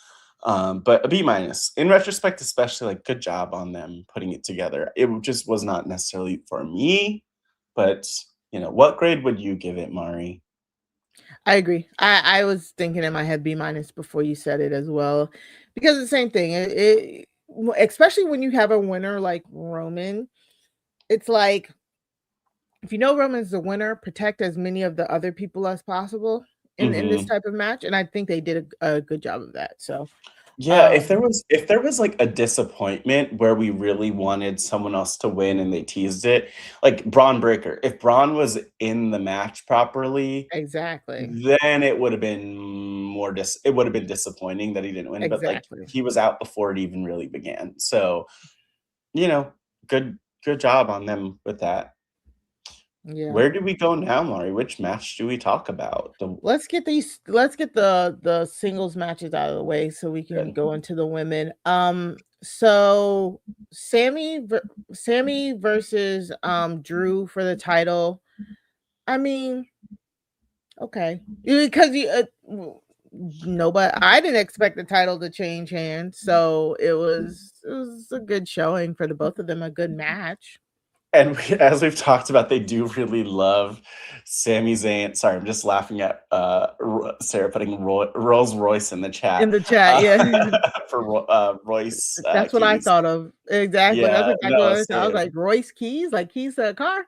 But a B minus in retrospect, especially like good job on them putting it together. It just was not necessarily for me. But what grade would you give it, Mari? I agree. I was thinking in my head B minus before you said it as well, because the same thing. Especially when you have a winner like Roman, it's like if you know Roman's the winner, protect as many of the other people as possible in this Mhm. type of match, and I think they did a good job of that. So, Yeah, if there um, was if there was, like, a disappointment where we really wanted someone else to win and they teased it, like Braun Breaker, if Braun was in the match properly, exactly, then it would have been it would have been disappointing that he didn't win, but, like, exactly. he was out before it even really began, so, you know, good job on them with that. Yeah. Where do we go now, Maury? Which match do we talk about? The Let's get the singles matches out of the way so we can good. go into the women. So Sammy versus Drew for the title. I mean, okay. Because no, but I didn't expect the title to change hands. So it was a good showing for the both of them, a good match. And as we've talked about, they do really love Sami Zayn. Sorry, I'm just laughing at Sarah putting Rolls Royce in the In chat the chat, yeah. for Royce That's what I keys. thought of. Exactly. That's Yeah, exactly what no, I thought. I was same. like, Royce keys, like keys to a car.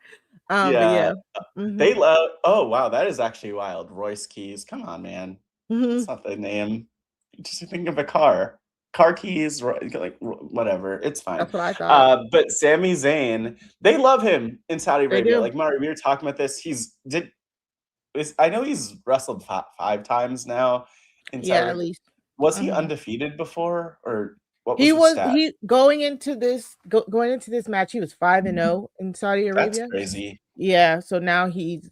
But Yeah, yeah. they Mhm. love. Oh wow, that is actually wild. Royce keys. Come on, man. That's Mhm. not the name. You just think of a car. car keys, like whatever, it's fine. That's what I thought. But Sami Zayn, they love him in Saudi They Arabia. do. Like Mari, we were talking about this. I know he's wrestled 5 times now in Saudi Yeah, at Arabia. least. Was he Mhm. undefeated before, or what He was the was stat? going into this match, he was 5-0 in Saudi That's Arabia. crazy. Yeah, so now he's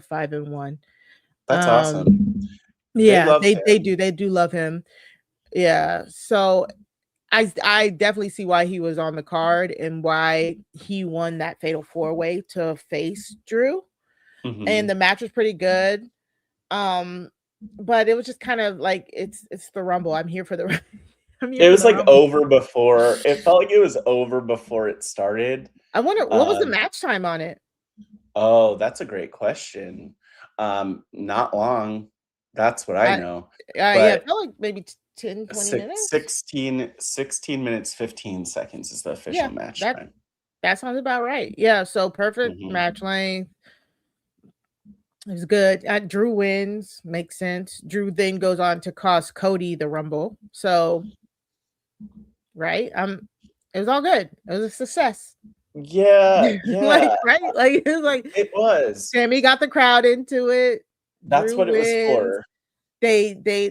5-1. That's awesome. They Yeah, love they Sami. do love him. Yeah, so I definitely see why he was on the card and why he won that fatal 4-way to face Drew. Mhm. And the match was pretty good. But it was just kind of like it's the Rumble. I'm here for the It was like Rumble. over before. It felt like it was over before it started. I wonder what was the match time on it? Oh, that's a great question. Not long. That's what I know. Yeah, it But felt like maybe 10, 20 minutes. 16 minutes, 15 seconds is the official match time. That sounds about right. Yeah, so perfect match length. It was good. Drew wins. Makes sense. Drew then goes on to cost Cody the Rumble. So, right? It was all good. It was a success. Yeah, yeah. Right? Like it was like It was. Sami got the crowd into it. That's Drew what it was wins. for.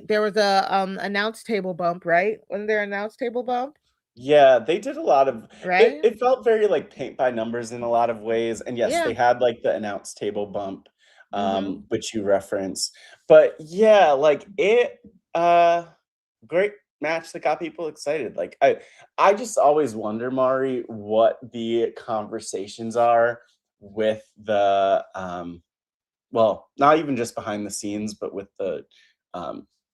There was a announce table bump, right? Wasn't there an announce table bump? Yeah, they did a lot of Right? it felt very like paint by numbers in a lot of ways. And yes, Yeah. they had like the announce table bump, Mhm. which you reference. But yeah, like it great match that got people excited. Like I just always wonder, Mari, what the conversations are with the well, not even just behind the scenes, but with the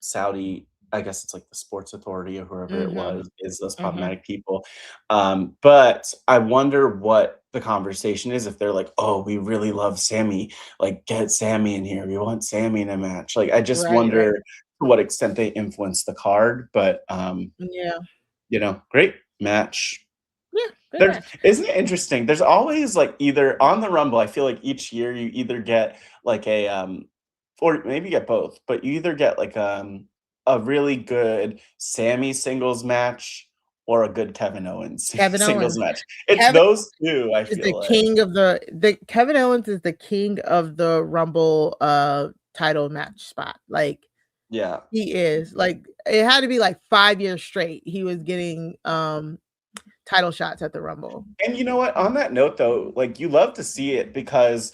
Saudi, I guess it's like the sports authority or whoever it Mhm. was, is those Mhm. problematic people. But I wonder what the conversation is if they're like, oh, we really love Sami, like get Sami in here. We want Sami in a match. Like I just Right. wonder to what extent they influence the card. But Yeah. great match. Yeah. Good There's match. Isn't it interesting? There's always like either on the Rumble, I feel like each year you either get like a or maybe you get both, but you either get like a really good Sami singles match or a good Kevin Owens Kevin singles Owens. match. It's Kevin those two, I is the feel like. king of the Kevin Owens is the king of the Rumble title match spot. Like Yeah. he is. Like it had to be like 5 years straight. He was getting title shots at the Rumble. And you know what? On that note, though, like you love to see it because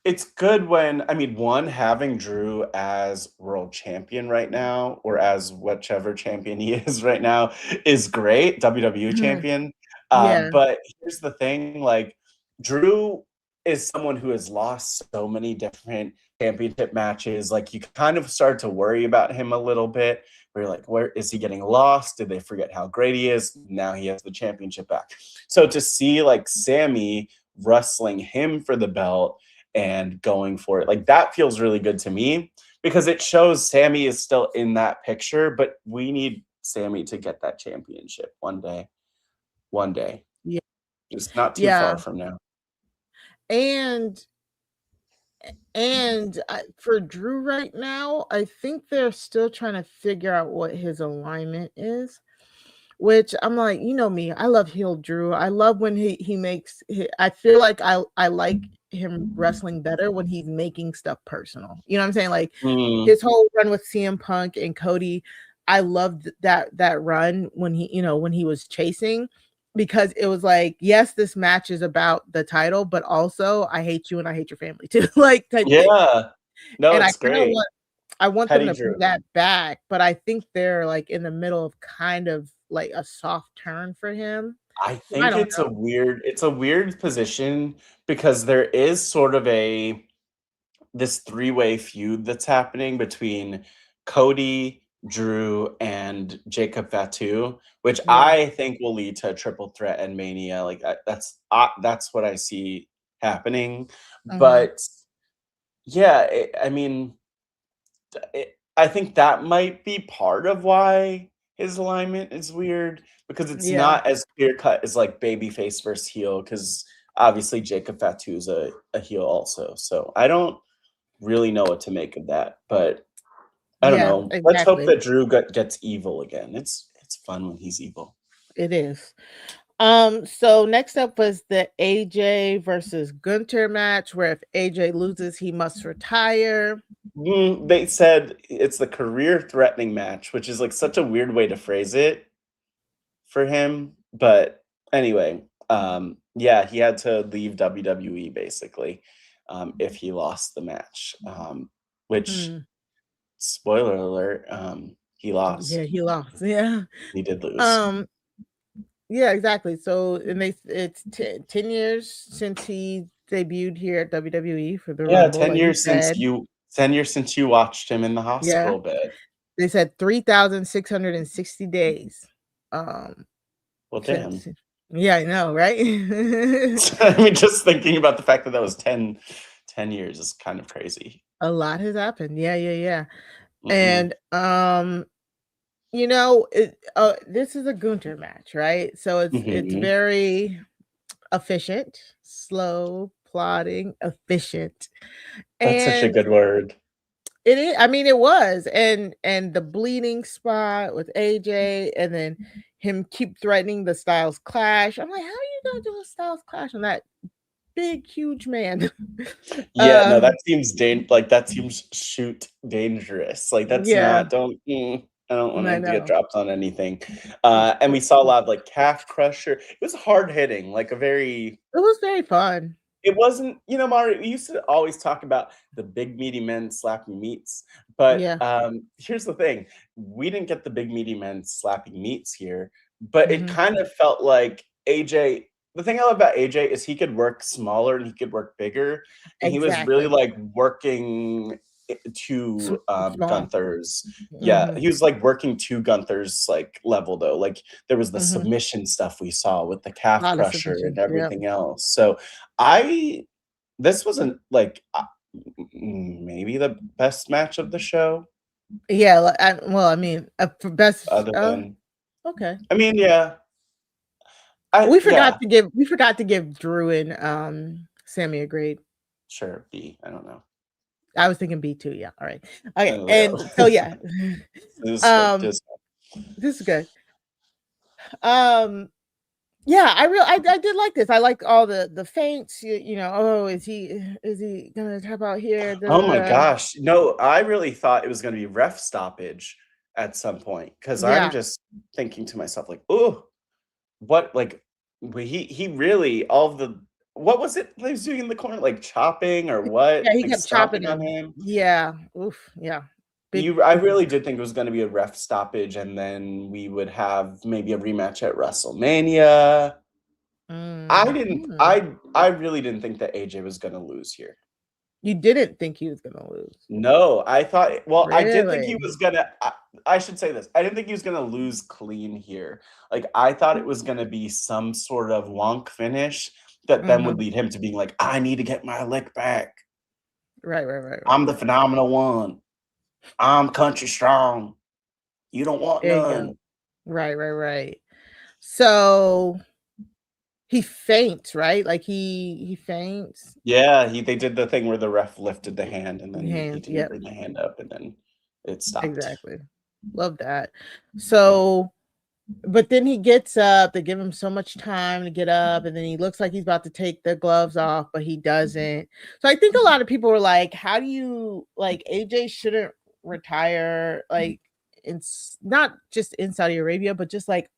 it's good when, I mean, one, having Drew as world champion right now, or as whichever champion he is right now, is great. WWE Mhm. champion. Yeah. But here's the thing, like, Drew is someone who has lost so many different championship matches. Like, you kind of start to worry about him a little bit. Where you're like, where is he getting lost? Did they forget how great he is? Now he has the championship back. So to see like Sami wrestling him for the belt and going for it, like that feels really good to me because it shows Sami is still in that picture, but we need Sami to get that championship one day. One day. Yeah. Just not too Yeah. far from now. And for Drew right now, I think they're still trying to figure out what his alignment is. Which I'm like, you know me, I love heel Drew. I love when he makes. I feel like I like him wrestling better when he's making stuff personal. You know what I'm saying? Like his whole run with CM Punk and Cody. I loved that run when he was chasing. Because it was like, yes, this match is about the title, but also I hate you and I hate your family too, like type thing. Yeah. No, And it's great. I want them Petty to Drew. bring that back, but I think they're like in the middle of kind of like a soft turn for him. I I think don't it's a weird position because there is sort of this three-way feud that's happening between Cody, Drew, and Jacob Fatu, which Yeah. I think will lead to a triple threat and Mania. Like that's what I see happening. Mhm. But yeah, I mean, I think that might be part of why his alignment is weird because it's Yeah. not as clear cut as like babyface versus heel. Because obviously Jacob Fatu is a heel also. So I don't really know what to make of that, but I don't Yeah, know. Let's hope exactly. that Drew gets evil again. It's fun when he's evil. It is. So next up was the AJ versus Gunther match, where if AJ loses, he must retire. They said it's the career-threatening match, which is like such a weird way to phrase it for him. But anyway, yeah, he had to leave WWE basically if he lost the match. Which, spoiler alert, he lost. Yeah, he lost. Yeah. He did lose. Yeah, exactly. So, and it's 10 years since he debuted here at WWE for the Yeah, Rumble. 10 like years you since said. 10 years since you watched him in the Yeah, hospital bed. they said 3,660 days. Well, damn. Since, yeah, I know, right? I mean, just thinking about the fact that that was 10 years is kind of crazy. A lot has happened. Yeah, yeah, yeah. Mm-mm. And this is a Gunther match, right? So it's Mhm. very efficient, slow, plodding, efficient. That's such a And good word. it is, I mean, it was. And the bleeding spot with AJ, and then him keep threatening the Styles Clash. I'm like, how are you gonna do a Styles Clash on that big, huge man? Yeah, no, that seems that seems shoot dangerous. Like that's Yeah, not I don't want I him to get know. dropped on anything. And we saw a lot of like calf crusher. It was hard hitting, like a very It was very fun. it wasn't, Mari, we used to always talk about the big meaty men slapping meats, but Yeah. here's the thing: we didn't get the big meaty men slapping meats here, but it Mhm. kind of felt like AJ. The thing I love about AJ is he could work smaller and he could work bigger, and he was really Exactly. like working to Small. Gunther's. Yeah, Mhm. he was like working to Gunther's like level though. Like there was the Mhm. submission stuff we saw with the calf Lot of crusher and submission. Yeah. everything else. So I this wasn't like maybe the best match of the show, Yeah, I mean, for best other than okay. I mean, yeah, yeah, We forgot to give Drew and Sammy a grade. sure, B. I don't know. I was thinking B too. Yeah. All right. Okay. Oh, yeah. And so yeah. This is good. um this is good. Um Yeah, I did like this. I like all the feints. Oh, is he gonna tap out here? Da, Oh da, my da. gosh. No, I really thought it was going to be ref stoppage at some point because I'm Yeah, just thinking to myself like, "Oh, what like he really all of the what was it he was doing in the corner like chopping or what? yeah, he Like kept chopping stomping on him. him?" Yeah, oof, yeah, big. I really did think it was going to be a ref stoppage and then we would have maybe a rematch at WrestleMania. Mhm. I really didn't think that AJ was going to lose here. You didn't think he was gonna lose, No, I thought well, I did think he really? was gonna I should say this. I didn't think he was gonna lose clean here. Like I thought it was gonna be some sort of wonk finish that then would Mhm. lead him to being like, I need to get my lick back. Right, right, right, right, I'm the right. phenomenal one. I'm country strong. You don't want There you go. none. Right, right, right. So he faints, right? Like he faints. Yeah, they did the thing where the ref lifted the hand and then he Hands. didn't Yep. bring the hand up and then it stopped. Exactly. Love that. Yeah. So, but then he gets up. They give him so much time to get up, and then he looks like he's about to take the gloves off, but he doesn't. So I think a lot of people were like, "How do you like AJ shouldn't retire like not just in Saudi Arabia, but just like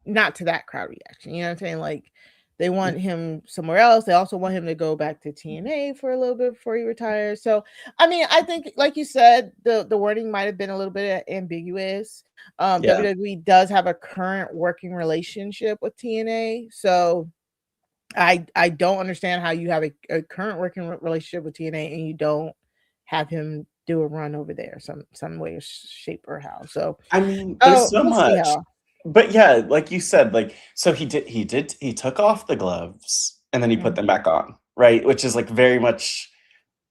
not to that crowd reaction." You know what I'm saying? Like they want him somewhere else. They also want him to go back to TNA for a little bit before he retires. So I mean, I think like you said, the wording might have been a little bit ambiguous. Yeah. WWE does have a current working relationship with TNA. So I don't understand how you have a current working relationship with TNA and you don't have him do a run over there some way, shape, or how. So I mean, there's so we'll see much. how. But yeah, like you said, like so he took off the gloves and then he put Mhm. them back on, right? Which is like very much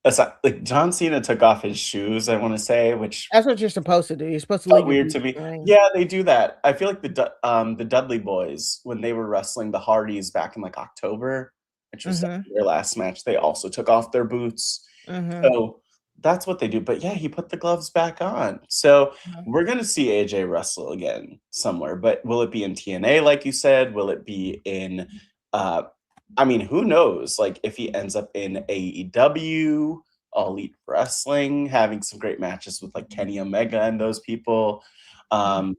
like John Cena took off his shoes, I want to say, which That's what you're supposed to do. You're supposed to felt leave your weird boots to me. in the ring. Yeah, they do that. I feel like the Dudley Boys when they were wrestling the Hardys back in like October, which was Mhm. their last match, they also took off their boots. Mhm. So that's what they do. But yeah, he put the gloves back on. So Mhm. we're gonna see AJ wrestle again somewhere. But will it be in TNA, like you said? Will it be in I mean, who knows? Like if he ends up in AEW, All Elite Wrestling, having some great matches with like Kenny Omega and those people. Um,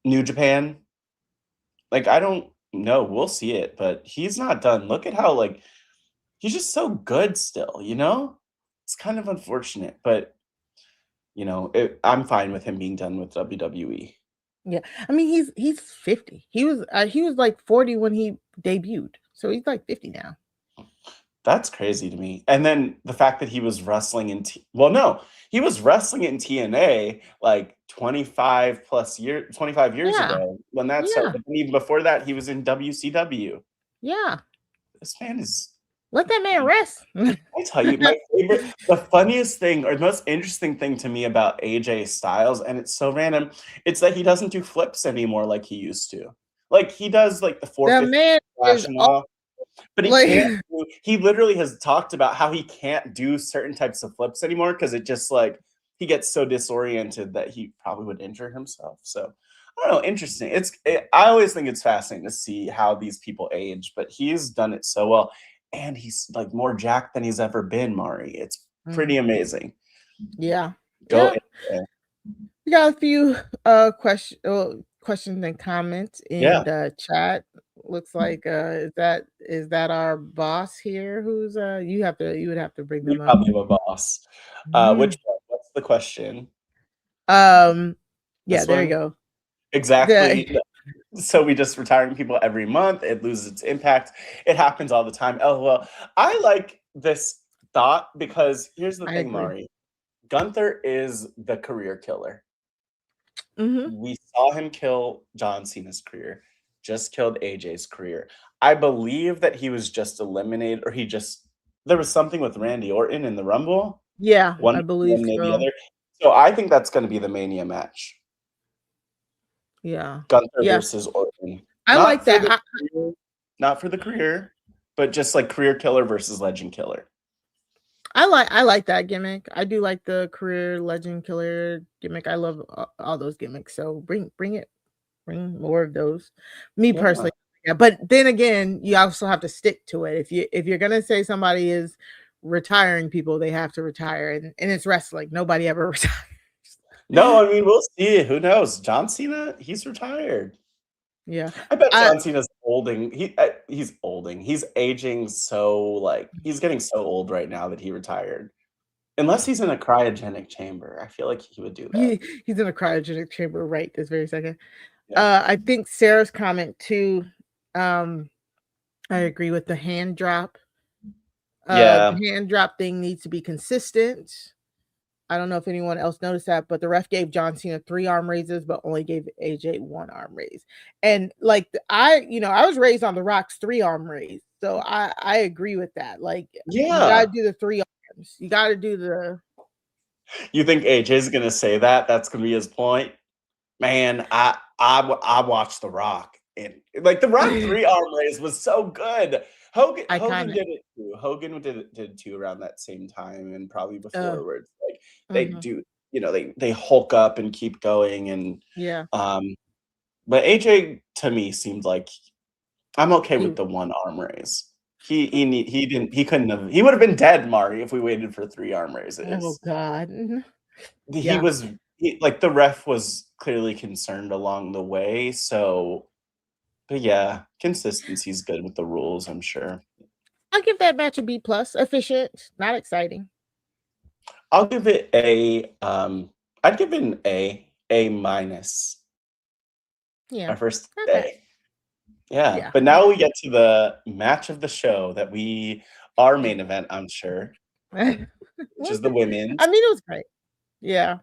New Japan. Like I don't know. We'll see it, but he's not done. Look at how like he's just so good still, you know? It's kind of unfortunate, but I'm fine with him being done with WWE. Yeah. I mean, he's 50. He was like 40 when he debuted. So he's like 50 now. That's crazy to me. And then the fact that he was wrestling in he was wrestling in TNA like 25 years Yeah. ago when that started. Yeah. But even before that, he was in WCW. Yeah. This man is Let that man rest. I tell you, the funniest thing or the most interesting thing to me about AJ Styles, and it's so random, it's that he doesn't do flips anymore like he used to. Like he does like the The 450 man splash is and all, but like he literally has talked about how he can't do certain types of flips anymore because it just like he gets so disoriented that he probably would injure himself. So I don't know, interesting. I always think it's fascinating to see how these people age, but he's done it so well. And he's like more jacked than he's ever been, Mari. It's pretty amazing. Yeah. Go Yeah. We got a few questions and comments in the chat. Looks like is that our boss here? Who's you would have to bring You them up. probably have a boss. Which one? What's the question? Yeah, This there one? you go. Exactly. So we just retiring people every month. It loses its impact. It happens all the time. LOL. I like this thought because here's the I thing, agree. Mari. Gunther is the career killer. Mhm. We saw him kill John Cena's career, just killed AJ's career. I believe that he was just eliminated, or there was something with Randy Orton in the Rumble. Yeah, One I believe eliminated the so. other. So I think that's going to be the Mania match. Yeah. Gunther Yeah. versus Orton. I like that. Not for the career, but just like career killer versus legend killer. I like that gimmick. I do like the career legend killer gimmick. I love all those gimmicks. So bring more of those. Me personally, yeah. But then again, you also have to stick to it. If you're gonna say somebody is retiring people, they have to retire, and it's wrestling. Nobody ever retires. No, I mean we'll see. Who knows? John Cena, he's retired. Yeah, I bet John Cena's olding. He's olding. He's aging so like he's getting so old right now that he retired. Unless he's in a cryogenic chamber, I feel like he would do that. He's in a cryogenic chamber right this very second. Yeah. I think Sarah's comment too. I agree with the hand drop. The hand drop thing needs to be consistent. I don't know if anyone else noticed that, but the ref gave John Cena 3 arm raises, but only gave AJ 1 arm raise. And like I was raised on the Rock's 3 arm raise, so I agree with that. Like, you gotta do the 3 arms. You gotta do the. You think AJ's gonna say that? That's gonna be his point, man. I watched The Rock, and like the Rock 3 arm raise was so good. Hogan did it too. Hogan did it too around that same time and probably before, where it's like they do, they hulk up and keep going, and but AJ to me seemed like I'm okay with the 1 arm raise. He would have been dead, Mari, if we waited for 3 arm raises. Oh God. The ref was clearly concerned along the way, so. But yeah, consistency's good with the rules, I'm sure. I'll give that match a B+. Efficient, not exciting. I'll give it I'd give it an A minus. Yeah. My first Okay. A. Yeah. But now we get to the match of the show that our main event, I'm sure, which is the women's. I mean, it was great. Yeah.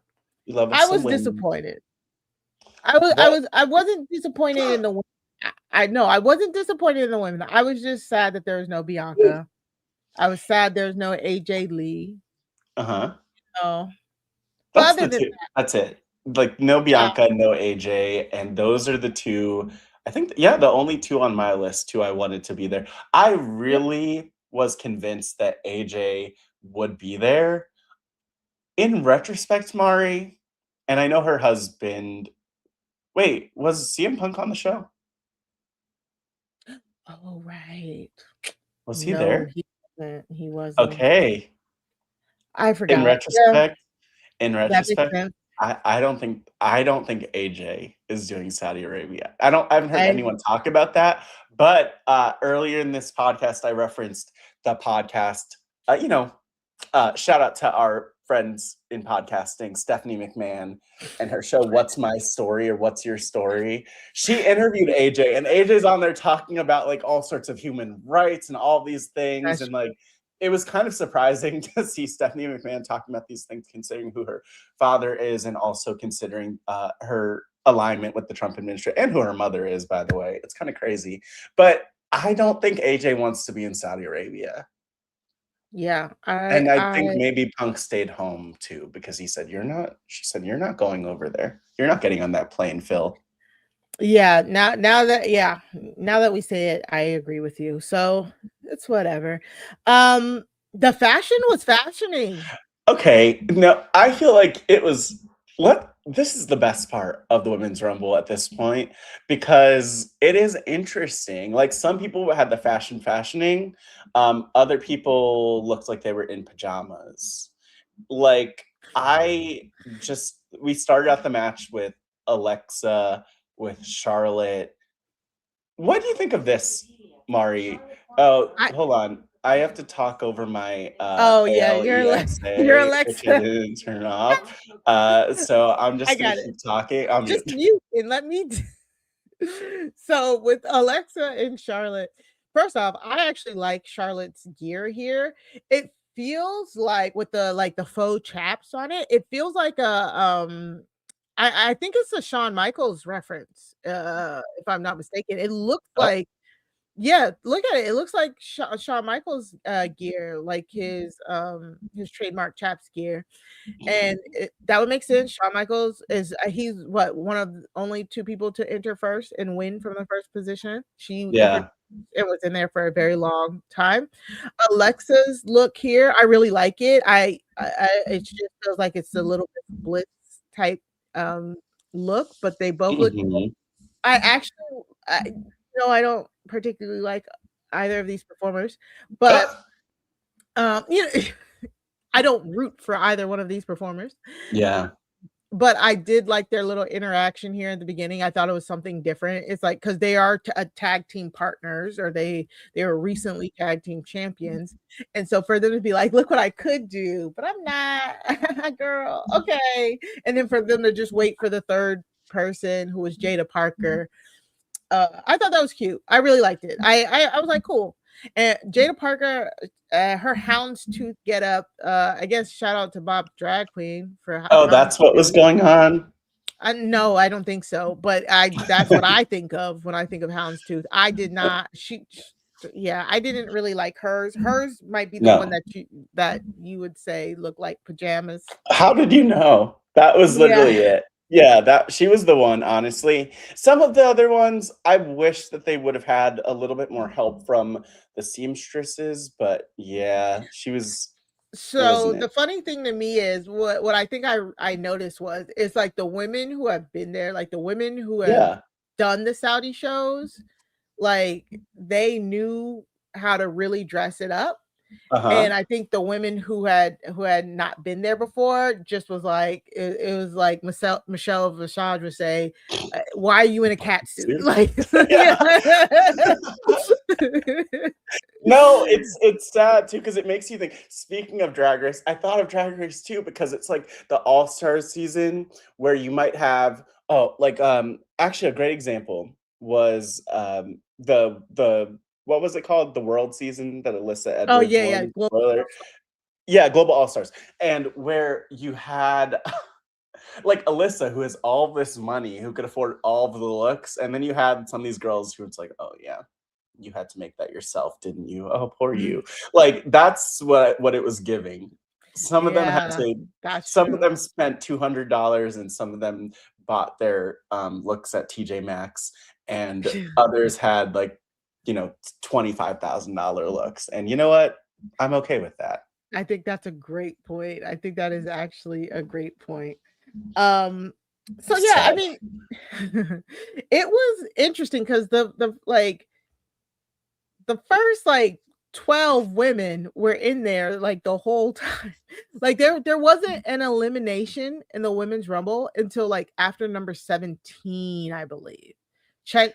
I was disappointed. I wasn't disappointed in the women. I wasn't disappointed in the women. I was just sad that there was no Bianca. I was sad there's no AJ Lee. Oh. That's it. Like no Bianca, no AJ, and those are the 2. I think the only 2 on my list who I wanted to be there. I really was convinced that AJ would be there. in retrospect, Mari, and I know her husband. Wait, was CM Punk on the show? Oh, right. Was he No, there? he wasn't. He wasn't. Okay. I In forgot. Yeah, retrospect, in that makes retrospect, sense. I don't think AJ is doing Saudi Arabia. I haven't heard I anyone talk about that. But earlier in this podcast, I referenced the podcast. You know, shout out to our friends in podcasting, Stephanie McMahon, and her show "What's My Story" or "What's Your Story." She interviewed AJ, and AJ's on there talking about like all sorts of human rights and all these things, that's and like it was kind of surprising to see Stephanie McMahon talking about these things, considering who her father is, and also considering her alignment with the Trump administration and who her mother is. By the way, it's kind of crazy, but I don't think AJ wants to be in Saudi Arabia. yeah. And I think maybe Punk stayed home too because she said, "You're not going over there. You're not getting on that plane, Phil." Yeah, now that we say it, I agree with you. So it's whatever. The fashion was fashioning. Okay, no, I feel like it was this is the best part of the Women's Rumble at this point because it is interesting. Like some people had the fashioning, other people looked like they were in pajamas. Like we started out the match with Alexa, with Charlotte. What do you think of this, Mari? Oh, I hold on. I have to talk over my Oh yeah, you're Alexa, which I Alexa. didn't turn off. So I'm I just gonna got it. keep talking. I'll Just mute. mute and let me So with Alexa and Charlotte, first off, I actually like Charlotte's gear here. It feels like with the faux chaps on it, it feels like I think it's a Shawn Michaels reference, if I'm not mistaken. It looks Oh, like yeah, look at it. It looks like Shawn Michaels gear, like his trademark chaps gear. And that would make sense. Shawn Michaels is he's what one of only two people to enter first and win from the first position. She entered yeah. and was in there for a very long time. Alexa's look here, I really like it. It just feels like it's a little bit Bliss type look, but they both look. Mhm. I actually, I don't particularly like either of these performers, but you know, I don't root for either one of these performers. Yeah. But I did like their little interaction here at the beginning. I thought it was something different. It's like because they are a tag team partners, or they were recently tag team champions, and so for them to be like, "Look what I could do," but I'm not, girl. Okay, and then for them to just wait for the third person who was Jada Parker. I thought that was cute. I really liked it. I was like, cool. And Jada Parker, her houndstooth get up. I guess shout out to Bob Drag Queen for Oh, that's what was houndstooth. going on. No, I don't think so. But that's what I think of when I think of houndstooth. I did not. Yeah, I didn't really like hers. Hers might be the one No. that you would say look like pajamas. How did you know? That was Yeah. literally it. Yeah, that she was the one, honestly. Some of the other ones, I wish that they would have had a little bit more help from the seamstresses, but yeah, it So wasn't the it. funny thing to me is what I think I noticed was it's like the women who have been there, like the women who have Yeah. done the Saudi shows, like they knew how to really dress it up. And Uh-huh. I think the women who had not been there before just was like it was like Michelle Visage would say, "Why are you in a cat suit?" Suit. Like, yeah. Yeah. No, it's sad too because it makes you think. Speaking of Drag Race, I thought of Drag Race too because it's like the All Stars season where you might have actually a great example was the what was it called, the World season that Alyssa Oh Edwards yeah, yeah. won. Spoiler. Yeah, Global All Stars, and where you had like Alyssa who has all this money who could afford all of the looks, and then you had some of these girls who it's like, oh yeah, you had to make that yourself, didn't you? Oh, poor you. Like that's what it was giving. Some of them had Yeah, to that's some of true. them spent $200 and some of them bought their looks at TJ Maxx and others had like, $25,000 looks. And you know what? I'm okay with that. I think that's a great point. I think that is actually a great point. So yeah, I Sad. mean, it was interesting because the first like 12 women were in there like the whole time. Like there wasn't an elimination in the women's rumble until like after number 17, I believe. Check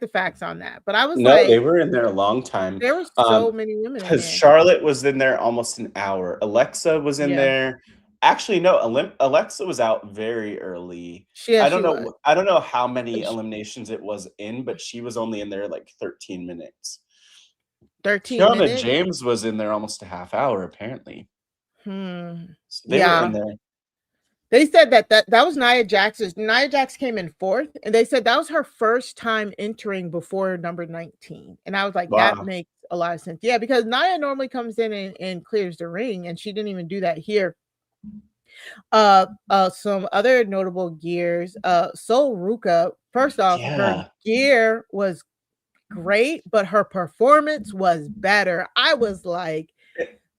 the facts on that. But I was No, they like, were in there a long time. there were so many women in Because there. Charlotte was in there almost an hour. Alexa was in Yeah. there. Actually, no, Alexa was out very early. Yeah, I she don't was. know. I don't know how many Sh- eliminations it was in, but she was only in there like 13 minutes. 13 Kiana minutes. James was in there almost a half hour, apparently. Hmm. So they were Yeah. in there. They said that was Nia Jax's. Nia Jax came in 4th, and they said that was her first time entering before number 19. And I was like, that Wow. makes a lot of sense. Yeah, because Nia normally comes in and clears the ring, and she didn't even do that here. Some other notable gears. Sol Ruka, first off, her Yeah. gear was great, but her performance was better. I was like,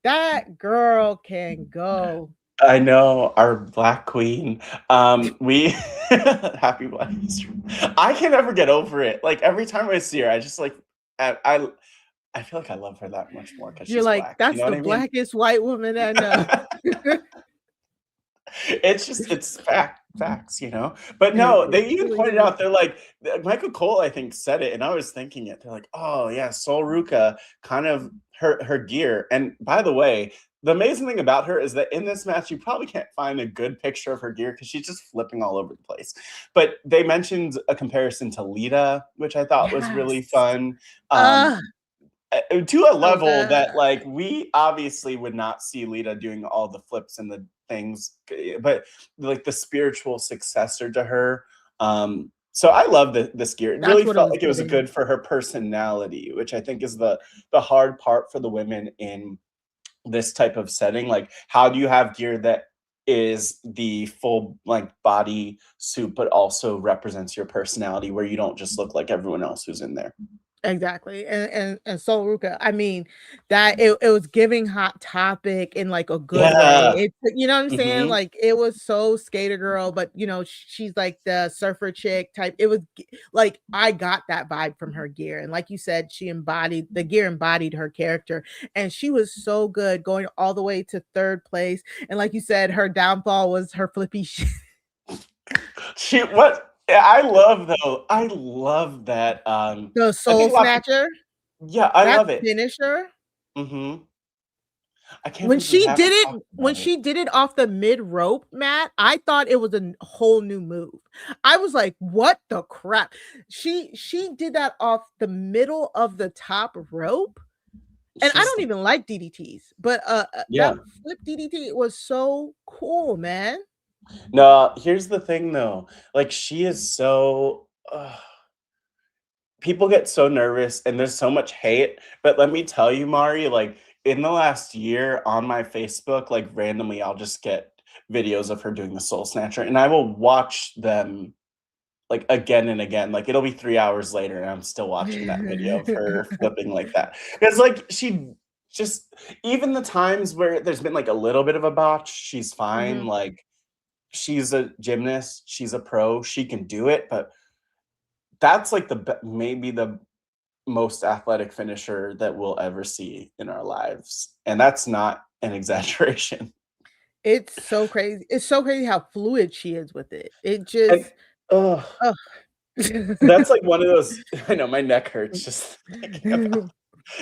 that girl can go. I know, our Black Queen. We happy Black History. I can never get over it. Like every time I see her, I just like I feel like I love her that much more because You're she's like, black. that's You know the what I mean? blackest white woman I know. It's facts, you know. But It no, they even really pointed is. out, they're like, Michael Cole, I think, said it, and I was thinking it. They're like, oh yeah, Sol Ruka, kind of her gear. And by the way, the amazing thing about her is that in this match, you probably can't find a good picture of her gear because she's just flipping all over the place. But they mentioned a comparison to Lita, which I thought was really Yes. fun. To a level that like we obviously would not see Lita doing all the flips and the things, but like the spiritual successor to her. So I love this gear. It That's really what it felt was like it was giving. good for her personality, which I think is the hard part for the women in this type of setting. Like, how do you have gear that is the full like body suit, but also represents your personality, where you don't just look like everyone else who's in there? Exactly. And Sol Ruka, I mean, that it was giving Hot Topic in like a good way. Yeah. It's you know what I'm saying? Mhm. Like it was so skater girl, but you know, she's like the surfer chick type. It was like I got that vibe from her gear. And like you said, the gear embodied her character. And she was so good going all the way to 3rd place. And like you said, her downfall was her flippy shit. I love that, The I Soul think a lot of people. Snatcher, Yeah, I that love it. finisher. Mhm. I can't When believe we she did haven't talked about it off the mid rope, Matt, I thought it was a whole new move. I was like, "What the crap?" She did that off the middle of the top rope, and I She's don't even like DDTs, but Yeah. that flip DDT was so cool, man. No, here's the thing though, like, she is so people get so nervous and there's so much hate, but let me tell you, Mari, like, in the last year on my Facebook, like, randomly, I'll just get videos of her doing the Soul Snatcher, and I will watch them, like, again and again. Like, it'll be 3 hours later, and I'm still watching that video of her flipping like that. Because, like, she just even the times where there's been, like, a little bit of a botch, she's fine, Mhm. like, she's a gymnast, she's a pro, she can do it, but that's, like, maybe the most athletic finisher that we'll ever see in our lives, and that's not an exaggeration. It's so crazy. It's so crazy how fluid she is with it. It And just ugh, ugh. that's, like, one of those I know my neck hurts just thinking about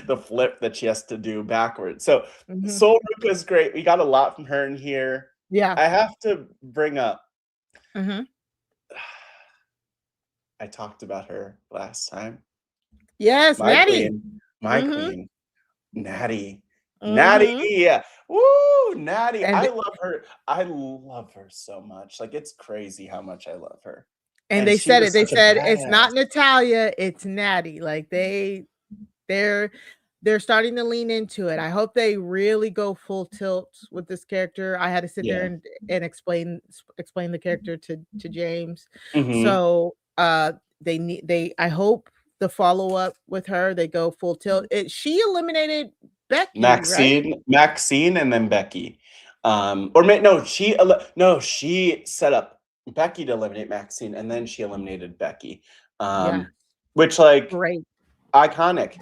the flip that she has to do backwards. So, Mhm. Sol Ruka is great. We got a lot from her in here. Yeah. I have to bring up Mhm. I talked about her last time. Yes, My Natty. queen, my Mhm. queen, Natty. Natty! Mhm. Woo! Natty. And I love her so much. Like, it's crazy how much I love her. and And they she said it. was They such a said it's badass. not Natalia, it's Natty. Like they're starting to lean into it. I hope they really go full tilt with this character. I had to sit there Yeah. and explain the character to James. Mhm. So I hope the follow-up with her, they go full tilt. She eliminated Becky, right? Maxine, and then Becky. She set up Becky to eliminate Maxine, and then she eliminated Becky. Yeah, Which like great. iconic.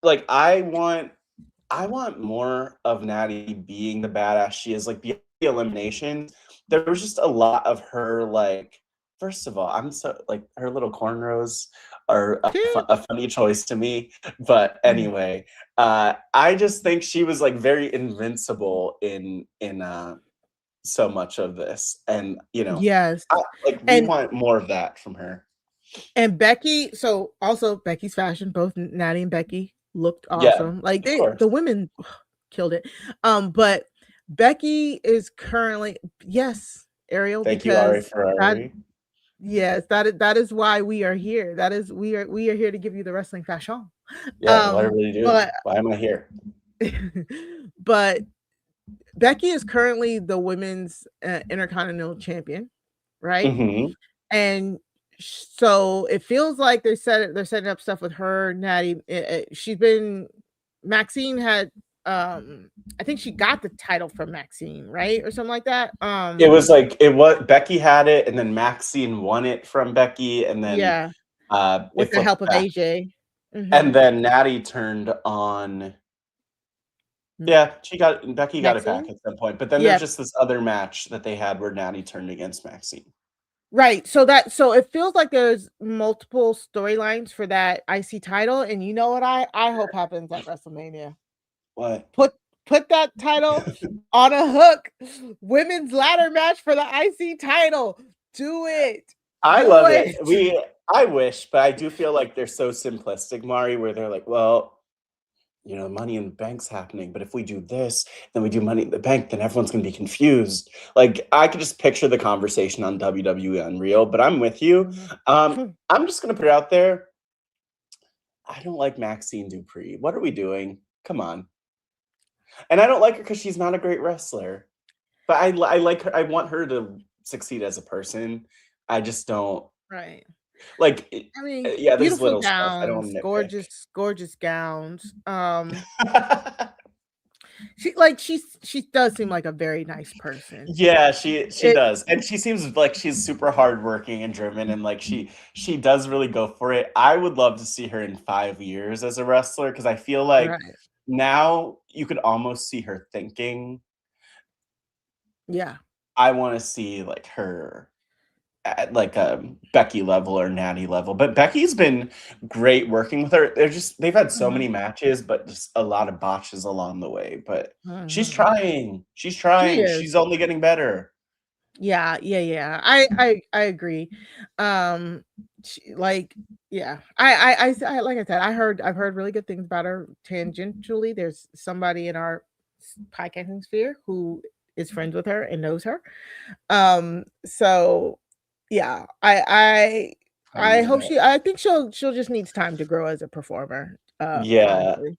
Like I want more of Natty being the badass she is. Like the eliminations, there was just a lot of her. Like, first of all, I'm so like her little cornrows are a funny choice to me. But anyway, I just think she was like very invincible in so much of this, and Yes. we And want more of that from her. and Becky, so also Becky's fashion, both Natty and Becky looked Yeah, awesome. Like of course. the women killed it. But Becky is currently, yes, Ariel, Thank you, Ari because Ferrari. that is why we are here. That is we are here to give you the wrestling fashion. Yeah, what I really do. But Why am I here? but Becky is currently the women's intercontinental champion, right? Mm-hmm. And so it feels like they're setting up stuff with her, Natty. Maxine had I think she got the title from Maxine, right? Or something like that. Becky had it, and then Maxine won it from Becky, and then yeah, with the help of AJ. And then Natty turned on. Yeah, Becky got it back at some point, but then there's just this other match that they had where Natty turned against Maxine. Right. So it feels like there's multiple storylines for that IC title, and you know what I hope happens at WrestleMania. What? Put that title on a hook. Women's ladder match for the IC title. Do it. I love it. I wish, but I do feel like they're so simplistic, Mari, where they're like, well, Money in the Bank's happening, but if we do this, then we do Money in the Bank, then everyone's going to be confused. Like, I could just picture the conversation on WWE Unreal, but I'm with you. I'm just going to put it out there. I don't like Maxine Dupree. What are we doing? Come on. And I don't like her because she's not a great wrestler. But I like her. I want her to succeed as a person. I just don't. Right. Like, I mean, yeah, there's beautiful little gowns, stuff. I don't gorgeous gowns. She does seem like a very nice person. Yeah, she does, and she seems like she's super hardworking and driven, and like she does really go for it. I would love to see her in 5 years as a wrestler because I feel like now you could almost see her thinking. Yeah, I want to see like her at like a Becky level or Natty level, but Becky's been great working with her. They've had so many matches, but just a lot of botches along the way. But she's trying. She's only getting better. Yeah. I agree. I like I like I said, I've heard really good things about her tangentially. There's somebody in our podcasting sphere who is friends with her and knows her. So yeah, I hope I think she'll just needs time to grow as a performer. Honestly.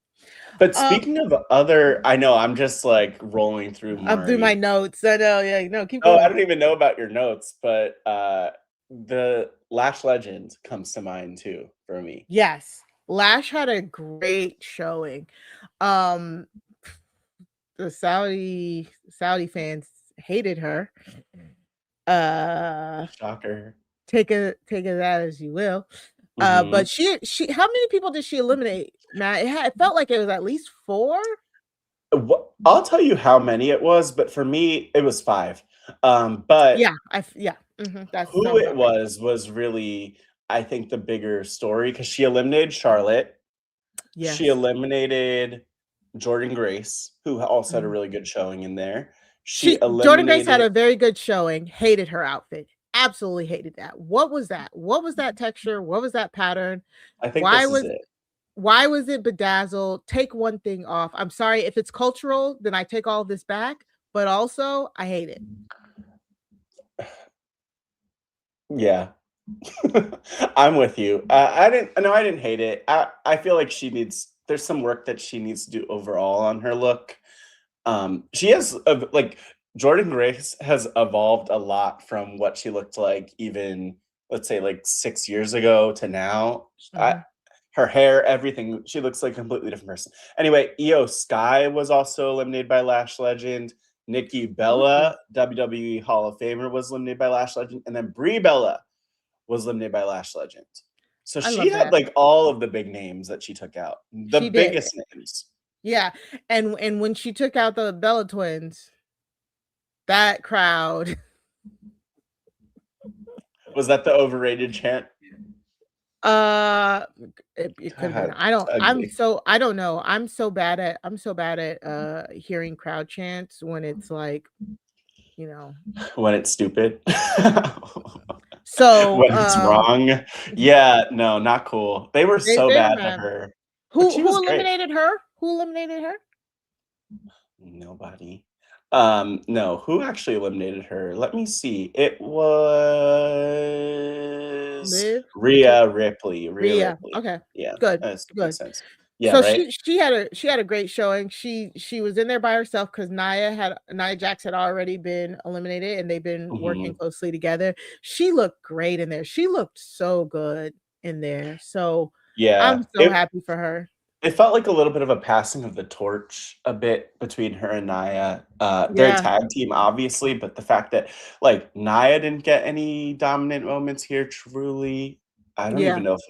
But speaking of other, I know I'm just like rolling through. I'm through my notes. I know, keep going. Oh, I don't even know about your notes, but the Lash Legend comes to mind too for me. Yes, Lash had a great showing. The Saudi fans hated her. Shocker. Take it that as you will. But she how many people did she eliminate, Matt? It felt like it was at least 4. I'll tell you how many it was, but for me it was 5. But that's who it was really, I think, the bigger story because she eliminated Charlotte. Yes. She eliminated Jordynne Grace, who also had a really good showing in there. Jordynne Grace had a very good showing. Hated her outfit. Absolutely hated that. What was that? What was that texture? What was that pattern? I think why was it bedazzled? Take one thing off. I'm sorry if it's cultural, then I take all this back. But also, I hate it. Yeah, I'm with you. I didn't hate it. I feel like there's some work that she needs to do overall on her look. She has Jordynne Grace has evolved a lot from what she looked like even, let's say, like 6 years ago to now. her hair, everything. She looks like a completely different person. Anyway, Io Sky was also eliminated by Lash Legend. Nikki Bella, WWE Hall of Famer, was eliminated by Lash Legend. And then Brie Bella was eliminated by Lash Legend. So she had like all of the big names that she took out. The biggest names. Yeah. And when she took out the Bella twins, that crowd. Was that the overrated chant? It could have been. I don't know. I'm so bad at hearing crowd chants when it's like, you know, when it's stupid. So when it's wrong. Yeah, no, not cool. They were so bad to her. Who eliminated her? Who eliminated her? Nobody. No, who actually eliminated her? Let me see. It was Rhea Ripley. Rhea Ripley. Okay. Yeah. Good. Makes sense. Yeah, so right? she had a great showing. She was in there by herself because Nia Jax had already been eliminated and they've been working closely together. She looked great in there. She looked so good in there. So yeah, I'm so happy for her. It felt like a little bit of a passing of the torch a bit between her and Nia. They're a tag team, obviously, but the fact that like Nia didn't get any dominant moments here, truly, I don't even know if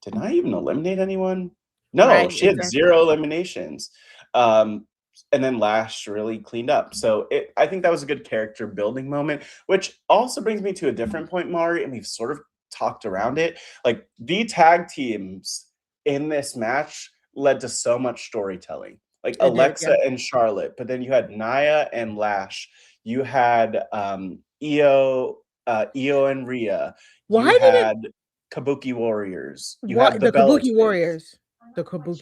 did Nia even eliminate anyone? No, she had 0 eliminations. And then Lash really cleaned up. So I think that was a good character building moment, which also brings me to a different point, Mari, and we've sort of talked around it. Like the tag teams in this match led to so much storytelling. Like Alexa and Charlotte, but then you had Nia and Lash. You had Io and Rhea. You had Kabuki Warriors. You had the Kabuki Warriors.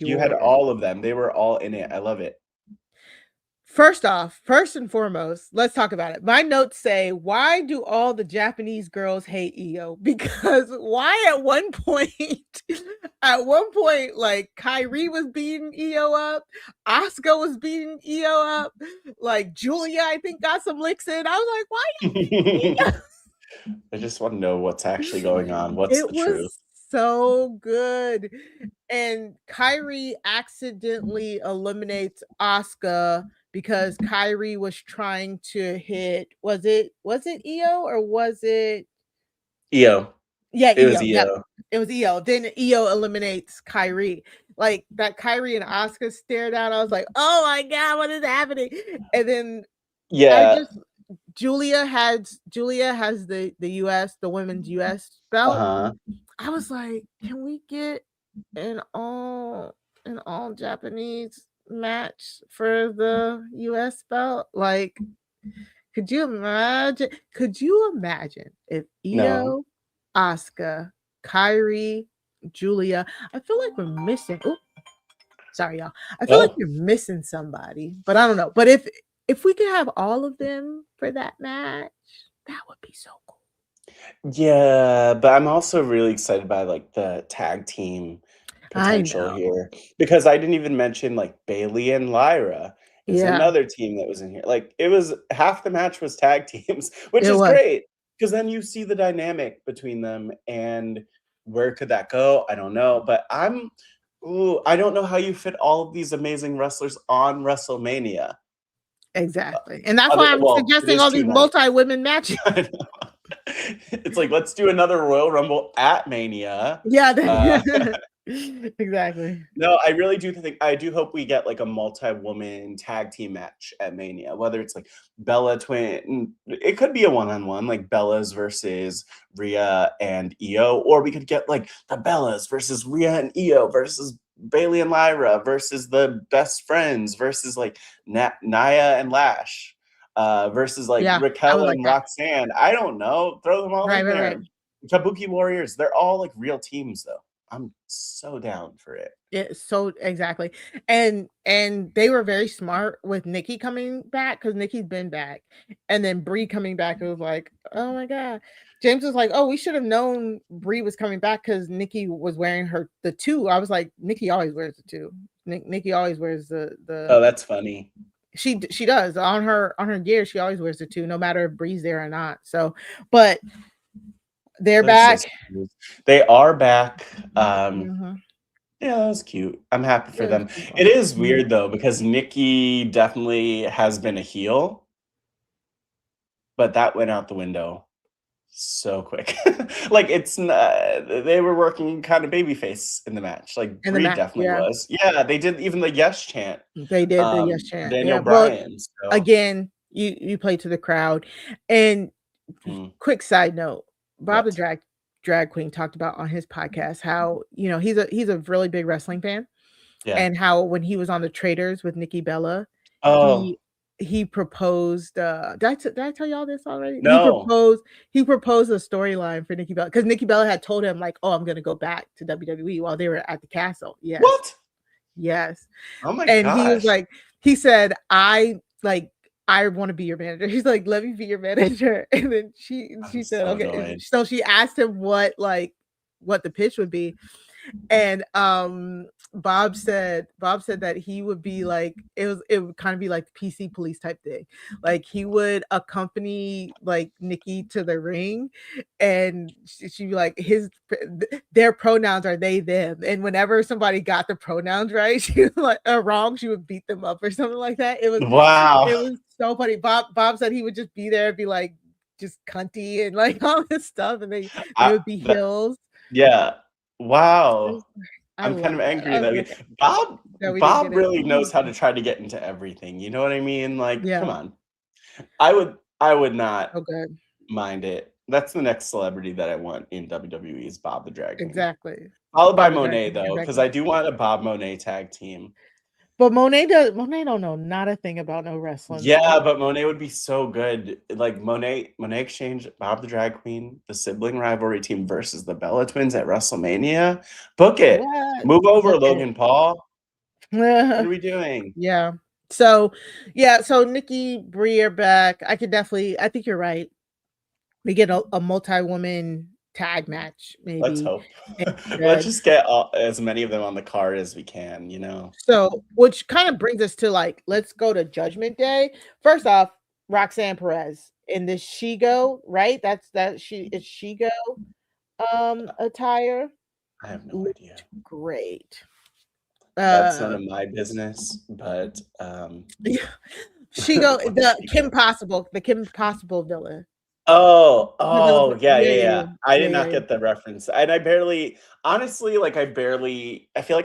You had all of them. They were all in it. I love it. First and foremost, let's talk about it. My notes say, why do all the Japanese girls hate Io? Because why at one point, like Kyrie was beating Io up, Asuka was beating Io up, like Giulia, I think, got some licks in. I was like, why? I just want to know what's actually going on. What's the truth? So good. And Kyrie accidentally eliminates Asuka because Kyrie was trying to hit, was it Io or was it Io? Yeah, it was Io. Yep. It was Io. Then Io eliminates Kyrie. Like that Kyrie and Asuka stared out. I was like, oh my God, what is happening? And then Giulia has the US, the women's US belt. I was like, can we get an all Japanese match for the US belt? Like, could you imagine if Io, Asuka, Kyrie, Giulia? I feel like we're missing. Oh, sorry, y'all. I feel like you're missing somebody, but I don't know. But if we could have all of them for that match, that would be so cool. Yeah, but I'm also really excited by like the tag team potential here because I didn't even mention like Bayley and Lyra is another team that was in here. Like it was half the match was tag teams, which is great because then you see the dynamic between them and where could that go? I don't know, but I don't know how you fit all of these amazing wrestlers on WrestleMania. Exactly, and that's why I'm suggesting all these multi-women matches. It's like, let's do another Royal Rumble at Mania. Yeah, exactly. No, I really do think I do hope we get like a multi-woman tag team match at Mania, whether it's like Bella twin, it could be a one-on-one, like Bella's versus Rhea and Io, or we could get like the Bellas versus Rhea and Io versus Bayley and Lyra versus the best friends versus like Nia and Lash. Versus like Raquel and Roxanne. I don't know. Throw them all in there. Right. Kabuki Warriors. They're all like real teams, though. I'm so down for it. Yeah, so exactly. And they were very smart with Nikki coming back because Nikki's been back, and then Brie coming back. It was like, oh my God. James was like, oh, we should have known Brie was coming back because Nikki was wearing the 2. I was like, Nikki always wears the 2. Nikki always wears the. Oh, that's funny. She does on her gear. She always wears the 2, no matter if Brie's there or not. So, but They're They're back. cute. They are back. Mhm. Yeah, that was cute. I'm happy for It was them. cute It one. is weird though because Nikki definitely has been a heel, but that went out the window so quick. Like it's not, they were working kind of babyface in the match. Like In the Brie match, definitely yeah. was. Yeah, they did even the yes chant. They did the yes For chant. Daniel Yeah. Well, Bryan. So again, you play to the crowd. And mm, quick side note, Bob the what? drag queen talked about on his podcast how, he's a really big wrestling fan, Yeah. and how when he was on the Traders with Nikki Bella, Oh he proposed, did I tell y'all this already? no. He proposed a storyline for Nikki Bella because Nikki Bella had told him like, "Oh, I'm gonna go back to WWE," while they were at the castle. Yes. What? Yes. Oh my And he was gosh. like, he said, I want to be your manager. He's like, let me be your manager. And then she I'm said, so okay. annoyed. So she asked him what the pitch would be. And Bob said that he would be like, it would kind of be like the PC police type thing. Like he would accompany like Nikki to the ring, and she'd be like, their pronouns are they them, and whenever somebody got the pronouns right, she was like wrong, she would beat them up or something like that. It Wow. was so funny. Bob said he would just be there and be like just cunty and like all this stuff, and they would be heels. Yeah. Wow. I I'm kind love of that. angry I was that like, that we didn't Bob get it. really knows how to try to get into everything. You know what I mean? Like, Yeah. come on. I would not Okay. mind it. That's the next celebrity that I want in WWE is Bob the Drag Queen. Exactly. Followed by Bob the Drag Monet Queen, though, because exactly. I do want a Bob Monet tag team. But Monet don't know not a thing about no wrestling. Yeah, but Monet would be so good. Like Monet Exchange, Bob the Drag Queen, the sibling rivalry team versus the Bella Twins at WrestleMania. Book it. What? Move over, Book it. Logan Paul. What are we doing? Yeah. So Nikki, Brie are back. I think you're right. We get a multi-woman tag match, maybe. Let's hope. Let's just get as many of them on the card as we can, you know. So, which kind of brings us to like, let's go to Judgment Day. First off, Roxanne Perez in this Shigo, right? It's Shigo attire. I have no idea. Great. That's none of my business, but Shigo, the Kim Possible villain. Oh, yeah. I did not yeah. get the reference. And I feel like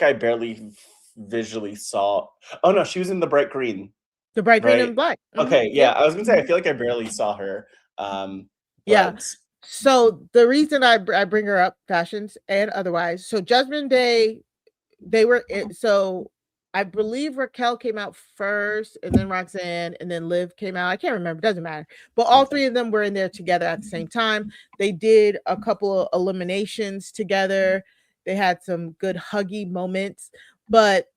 I barely visually saw. Oh no, she was in the bright green. The bright green right? and black. Okay, yeah. I was gonna say I feel like I barely saw her. Yeah. But So the reason I bring her up, fashions and otherwise. So Judgment Day, so I believe Raquel came out first, and then Roxanne, and then Liv came out. I can't remember. Doesn't matter. But all three of them were in there together at the same time. They did a couple of eliminations together. They had some good huggy moments. But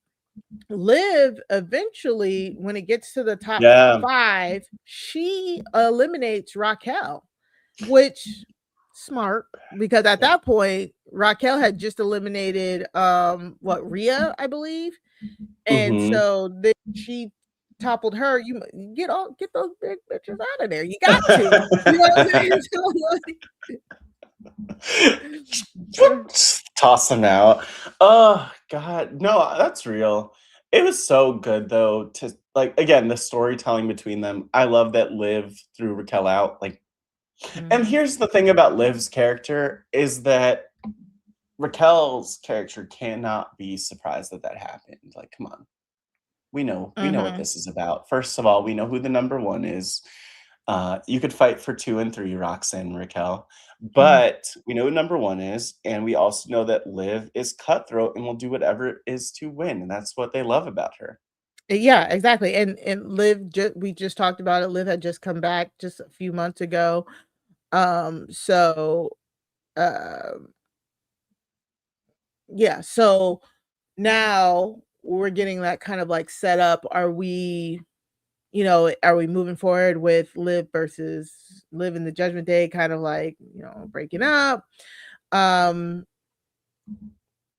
Liv eventually, when it gets to the top 5, she eliminates Raquel, which smart, because at that point Raquel had just eliminated Rhea, I believe. And so then she toppled her. You get those big bitches out of there. You got to. You know what I'm saying? Toss them out. Oh God, no, that's real. It was so good though to like again the storytelling between them. I love that Liv threw Raquel out. Like, and here's the thing about Liv's character is that Raquel's character cannot be surprised that happened. Like, come on. We know what this is about. First of all, we know who the number 1 is. You could fight for 2 and 3, Roxanne and Raquel, but we know who number 1 is, and we also know that Liv is cutthroat and will do whatever it is to win, and that's what they love about her. Yeah, exactly. And Liv, we just talked about it. Liv had just come back just a few months ago. Yeah, so now we're getting that kind of like set up. Are we moving forward with Liv in the Judgment Day, kind of like, breaking up?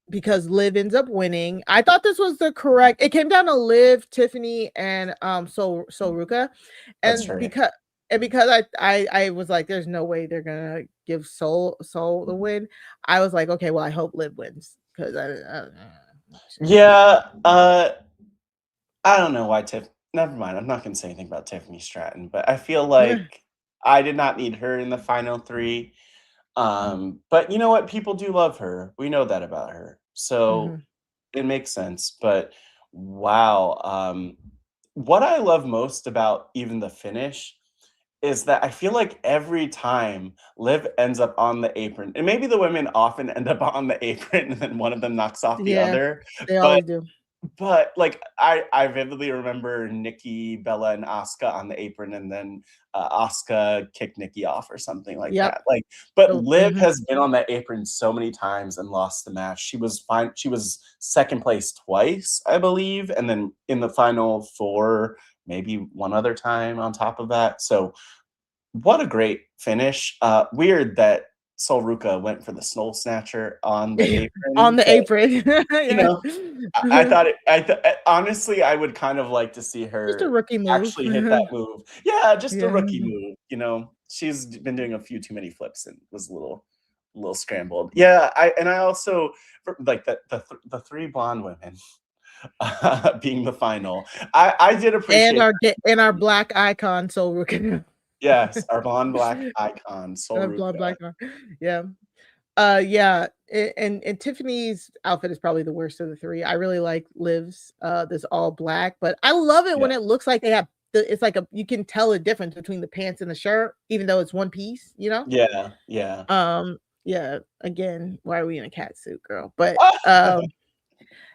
Because Liv ends up winning. I thought this was the correct. It came down to Liv, Tiffany, and Sol Ruka, and and because I was like, there's no way they're gonna give Soul the win. I was like, okay, well, I hope Liv wins because I Yeah, I don't know why Tiff. Never mind. I'm not going to say anything about Tiffany Stratton, but I feel like I did not need her in the final three. But you know what? People do love her. We know that about her, so Mhm. it makes sense. But wow, what I love most about even the finish is that I feel like every time Liv ends up on the apron, and maybe the women often end up on the apron, and then one of them knocks off the Yeah, other, they but always do. like, I vividly remember Nikki, Bella, and Asuka on the apron, and then, Asuka kicked Nikki off or something like Yep. that, like but So, Liv has been on that apron so many times and lost the match. She was 2nd place twice, I believe, and then in the final 4, maybe one other time on top of that, so what a great finish. Weird that Sol Ruka went for the Snow Snatcher on the on apron, the but apron. you Yeah. know, I thought it honestly, I would kind of like to see Just a her rookie move. actually hit that move. Yeah, just a Yeah. rookie move, you know? She's been doing a few too many flips and was a little scrambled. Yeah, I also like the 3 blonde women, being the final. I did appreciate And our black icon, Soul Ruka. yes, our blonde black icon, Sol Our blonde Ruka. black one. Yeah. Yeah, and Tiffany's outfit is probably the worst of the 3. I really like Liv's, this all black, but I love it Yeah. when it looks like they have it's like you can tell the difference between the pants and the shirt, even though it's one piece, you know? Yeah, yeah. Yeah, again, why are we in a cat suit, girl? But,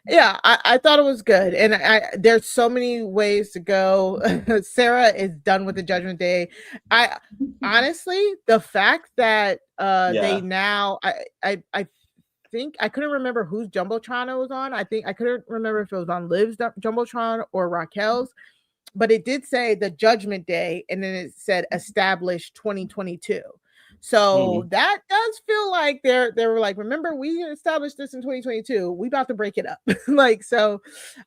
yeah, I thought it was good, and there's so many ways to go. Sarah is done with the Judgment Day. I honestly, the fact that they Yeah. now I think I couldn't remember whose jumbotron it was on. I think I couldn't remember if it was on Liv's jumbotron or Raquel's, but it did say the Judgment Day, and then it said established 2022. So Mhm. that does feel like they were like, remember, we established this in 2022. We about to break it up. Like, so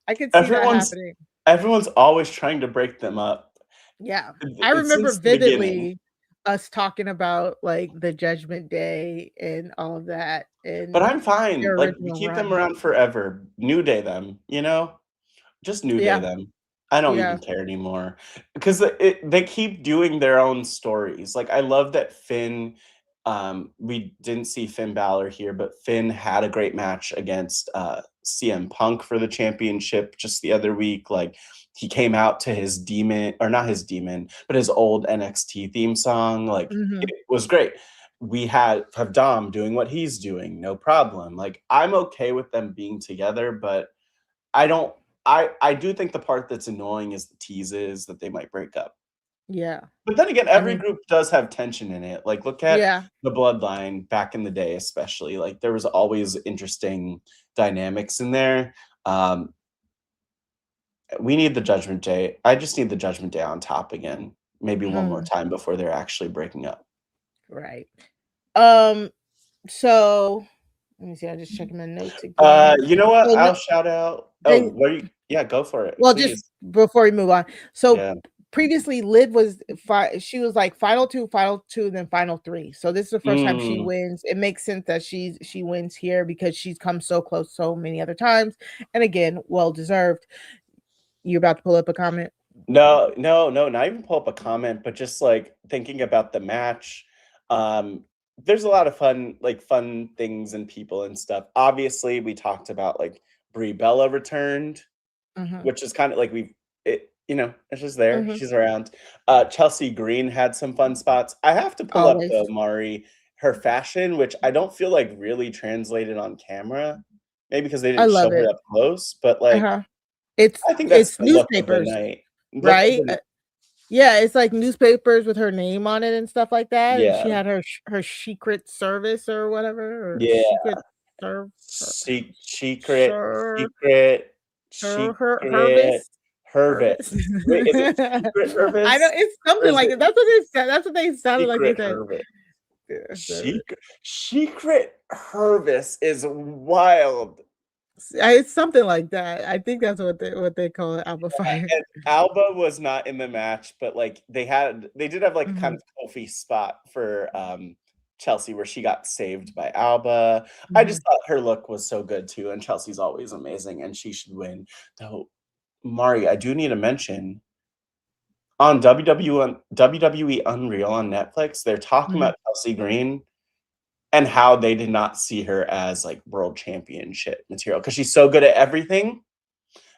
I could see that Everyone's happening. everyone's always trying to break them up. Yeah. I It's remember since the beginning. vividly us talking about like the Judgment Day and all of that But and I'm fine. their Like, we original keep them run. around forever. New Day them, you know? Just New Day Yeah. them. I don't Yeah. even care anymore because they keep doing their own stories. Like, I love that Finn, we didn't see Finn Balor here, but Finn had a great match against, CM Punk for the championship just the other week. Like, he came out to his demon or not his demon, but his old NXT theme song. Like, Mhm. it was great. We have Dom doing what he's doing, no problem. Like, I'm okay with them being together, but I don't I do think the part that's annoying is the teases that they might break up. Yeah. But then again, I every mean, group does have tension in it. Like, look at yeah. the Bloodline back in the day, especially. Like, there was always interesting dynamics in there. Um, we need the Judgment Day. I just need the Judgment Day on top again, maybe one more time before they're actually breaking up. Right. Um, so let me see. I'm just checking my notes again. You know what? So no, I'll shout out. Oh, then what are you? Yeah, go for it, well, just please. before we move on. So Yeah. previously Liv was she was like final two, then final 3. So this is the first time she Mm. wins. It makes sense that she wins here because she's come so close so many other times. And again, well deserved. You're about to pull up a comment. No, no, no, not even pull up a comment, but just, like, thinking about the match, there's a lot of fun things and people and stuff. Obviously, we talked about, like, Brie Bella returned, Mhm. which is kinda like it's just there, Mhm. she's around. Chelsea Green had some fun spots. I have to pull up, Always. though, Mari, her fashion, which I don't feel like really translated on camera, maybe because they I didn't show love her it. up close, but, like, Uh-huh. It's I think that's it's the look of the newspapers, night. Look of right? the night. Yeah, it's like newspapers with her name on it and stuff like that, and she Yeah. had her secret service or whatever, or Yeah. secret serve Se secret ser secret her secret Hervis Hervis. Hervis. Wait, is it secret I know Hervis? it's Or something is like it that. That's what they said. That's what they sounded like they secret said. Hervis? Yeah, so Secret Hervis is wild. It's something like that. I think that's what they call it, Alba Yeah, Fire. and Alba was not in the match, but like they did have like a kind Mhm, of Kofi spot for Chelsea where she got saved by Alba. I mhm. just thought her look was so good too, and Chelsea's always amazing, and she should win. Though, Mari, I do need to mention on WWE Unreal on Netflix, they're talking Mhm. about Chelsea Green and how they did not see her as like world championship material because she's so good at everything.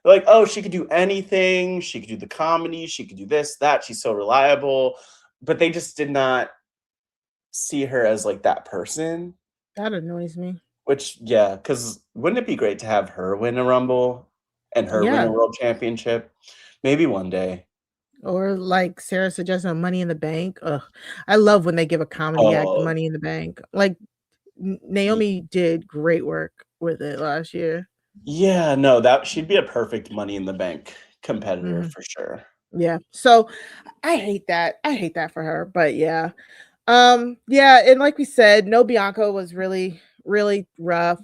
They're like, oh, she could do anything. She could do the comedy. She could do this, that. She's so reliable. But they just did not see her as like that person. That annoys me. Which, yeah, because wouldn't it be great to have her win a Rumble and her win a Yeah. world championship? Maybe one day. Or like Sarah suggested Money in the Bank. Ugh. I love when they give a comedy act Oh, Money in the Bank. Like y- Naomi did great work with it last year. yeah, no, that she'd be a perfect Money in the Bank competitor Mhm. for sure. Yeah. So I hate that. I hate that for her. But yeah. Yeah, and like we said, no Bianca was really rough.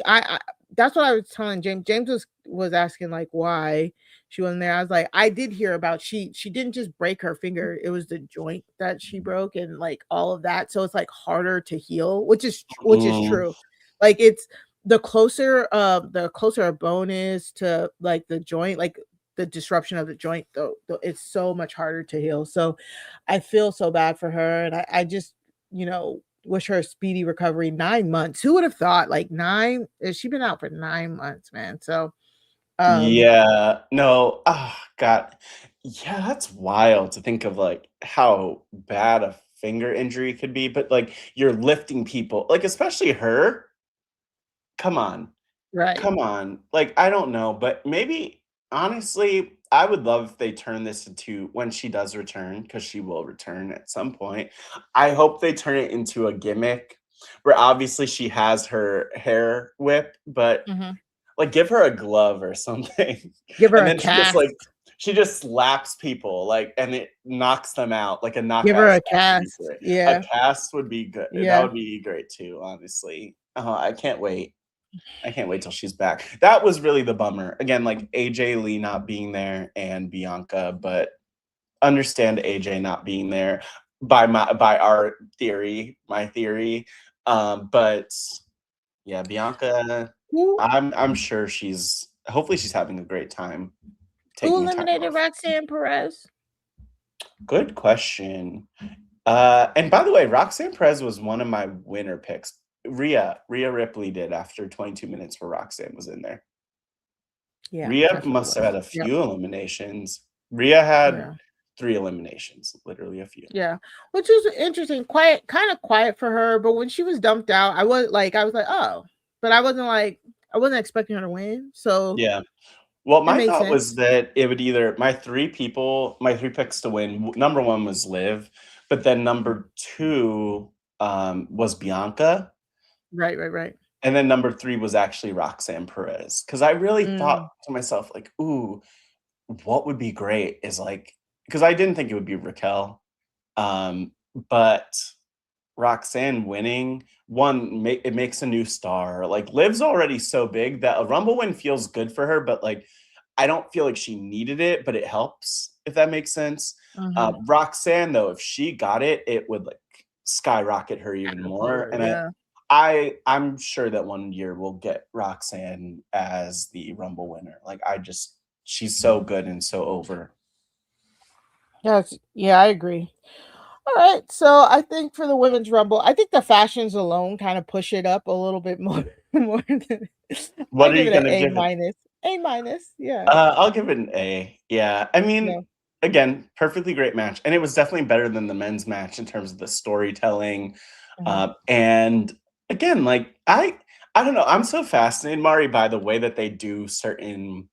I that's what I was telling James. James was asking like why she wasn't there. I was like, I did hear about she didn't just break her finger, it was the joint that she broke and like all of that. So it's like harder to heal, which is Mm, true. Like it's the closer a bone is to like the joint, like the disruption of the joint, though it's so much harder to heal. So I feel so bad for her, and I just, wish her a speedy recovery. 9 months. Who would have thought? Like she been out for 9 months, man. So, um, yeah, no, oh, God. Yeah, that's wild to think of like how bad a finger injury could be, but like you're lifting people, like especially her. Come on. right. Come on. Like, I don't know, but maybe honestly, I would love if they turn this into when she does return, because she will return at some point. I hope they turn it into a gimmick where obviously she has her hair whip, but Mhm. like give her a glove or something. Give her And a then cast. she just slaps people like and it knocks them out. Like a Give her knockout a slap would be cast. great. A Yeah. cast would be good. That Yeah. would be great too, honestly. I can't wait. I can't wait till she's back. That was really the bummer. Again, like AJ Lee not being there and Bianca, but understand AJ not being there my theory. But yeah, Bianca, Who I'm sure hopefully she's having a great time who taking time eliminated off. Roxanne Perez? Good question. And by the way, Roxanne Perez was one of my winner picks. Rhea Ripley did after 22 minutes where Roxanne was in there. Yeah, Rhea that's what it must have was. had a Yep. few eliminations. Rhea had Yeah. 3 eliminations, literally a few. Yeah, which is interesting. Quiet, kind of quiet for her. But when she was dumped out, I was like, oh, but I wasn't expecting her to win. So Yeah. Well, it my made thought was sense. that it would either my 3 picks to win, number 1 was Liv, but then number 2, was Bianca, Right, right, right. and then number 3 was actually Roxanne Perez. Because I really thought Mm, to myself, like, "Ooh, what would be great is, like" because I didn't think it would be Raquel, um, but Roxanne winning, it makes a new star. Like Liv's already so big that a Rumble win feels good for her, but like I don't feel like she needed it, but it helps if that makes sense. mhm. Roxanne though, if she got it, it would like skyrocket her even Catapult more. her, And yeah. I'm sure that one year we'll get Roxanne as the Rumble winner. Like she's so good and so over. Yes, yeah, I agree. All right, so I think for the women's rumble, I think the fashions alone kind of push it up a little bit more, more than I What are give you it an gonna A give it? minus. A minus, yeah, I'll give it an A. Yeah. I yeah. mean, again, perfectly great match. And it was definitely better than the men's match in terms of the storytelling. Mhm. And again, like I don't know. I'm so fascinated, Mari, by the way that they do certain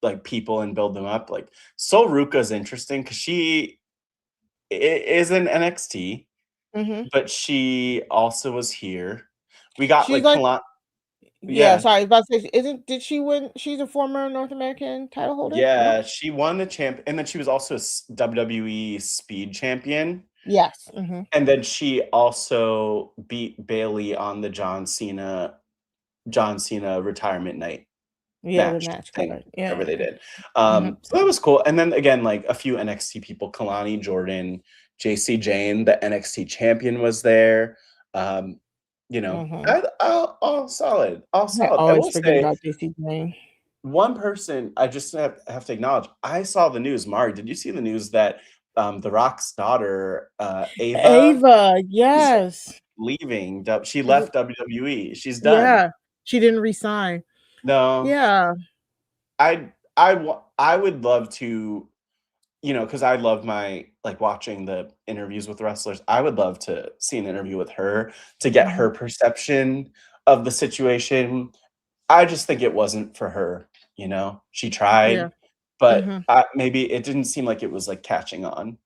like people and build them up. Like Sol Ruka's interesting because is in NXT, Mhm. but she also was here. We got She's like like, yeah. yeah, Sorry, I was about to say, isn't did she win? She's a former North American title holder. No. yeah, she won the champ, and then she was also a WWE Speed Champion. Yes. Mhm. And then she also beat Bayley on the John Cena John Cena retirement night Yeah, the match match thing, card. Yeah. whatever they did. Mhm. So that was cool. And then again, like a few NXT people, Kalani Jordan, JC Jane, the NXT champion was there. You know, Mhm. all solid, all I solid. I always will forget say about JC Jane. one person I just have to acknowledge. I saw the news. Mari, did you see the news that The Rock's daughter, Ava, Ava, is yes. leaving? She R left WWE. She's done. Yeah, she didn't resign. No, Yeah. I would love to, because I love like watching the interviews with wrestlers. I would love to see an interview with her to get her Mhm. perception of the situation. I just think it wasn't for her. She Yeah. tried, but Mhm. maybe it didn't seem like it was like catching on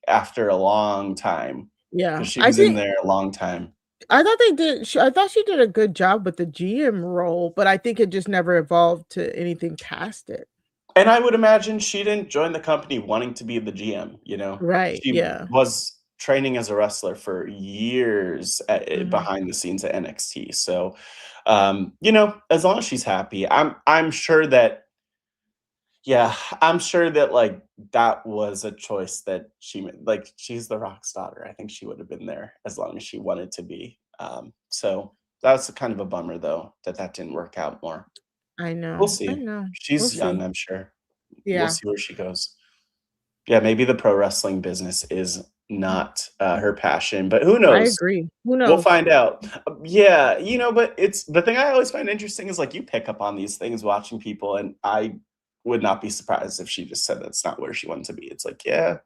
after a long time Yeah. because she I was in think there a long time. I thought she did a good job with the GM role, but I think it just never evolved to anything past it. And I would imagine she didn't join the company wanting to be the GM. Right, She yeah. was training as a wrestler for years Mhm. behind the scenes at NXT. So, as long as she's happy, I'm sure that, yeah, I'm sure that like that was a choice that she made. Like she's the Rock's daughter. I think she would have been there as long as she wanted to be. So that's kind of a bummer though that didn't work out more. I We'll know, I see. know. We'll She's young, see. I'm sure. We'll Yeah. see where she goes. Yeah, maybe the pro wrestling business is not, her passion, but who I knows? agree. Who We'll knows? find out. Yeah, but it's the thing I always find interesting is, like, you pick up on these things watching people, and I would not be surprised if she just said that's not where she wanted to be. It's like, yeah,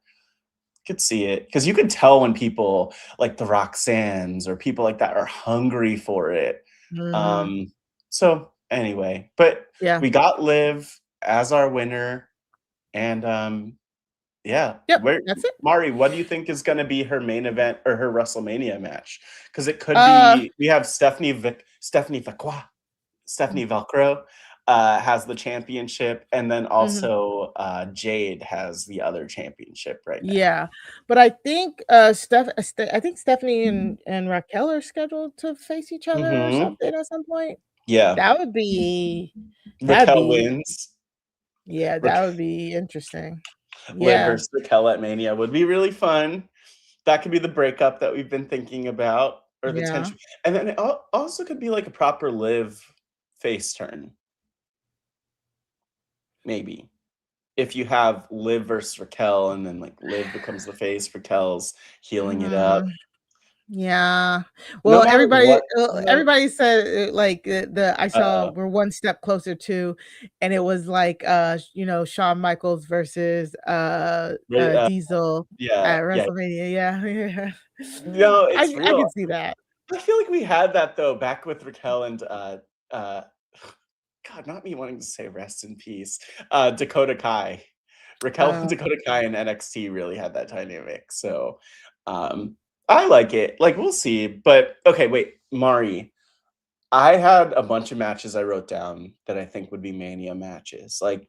could see it because you could tell when people like the Roxannes or people like that are hungry for it. Mhm. Um, so anyway, but Yeah. we got Liv as our winner, and yeah, Yep, where that's it. Mari, what do you think is going to be her main event or her WrestleMania match? Because it could Uh, be we have Stephanie Vacqua, Stephanie Velcro has the championship, and then mhm. also Jade has the other championship right now. Yeah, but I think, I think Stephanie and Raquel are scheduled to face each other or Hmm. something at some point. Yeah, That would be that'd Raquel be wins. yeah, Raquel, that would be interesting. Liv Yeah, versus Raquel at Mania would be really fun. That could be the breakup that we've been thinking about, or the yeah. tension, and then it also could be like a proper Liv face turn, maybe. If you have Liv versus Raquel, and then like Liv becomes the face, Raquel's healing it up. Mm, yeah. No Well, matter what, though. everybody said, like, the I saw Uh-oh. we're one step closer to, and it was like, Shawn Michaels versus, Right, Diesel yeah, at yeah. WrestleMania, yeah, yeah. No, it's I real. can see that. I feel like we had that though back with Raquel and uh God, not me wanting to say rest in peace. Dakota Kai. Raquel and Oh, Dakota Kai and NXT really had that dynamic. So um I like it. Like we'll see. But okay, wait, Mari. I had a bunch of matches I wrote down that I think would be Mania matches. Like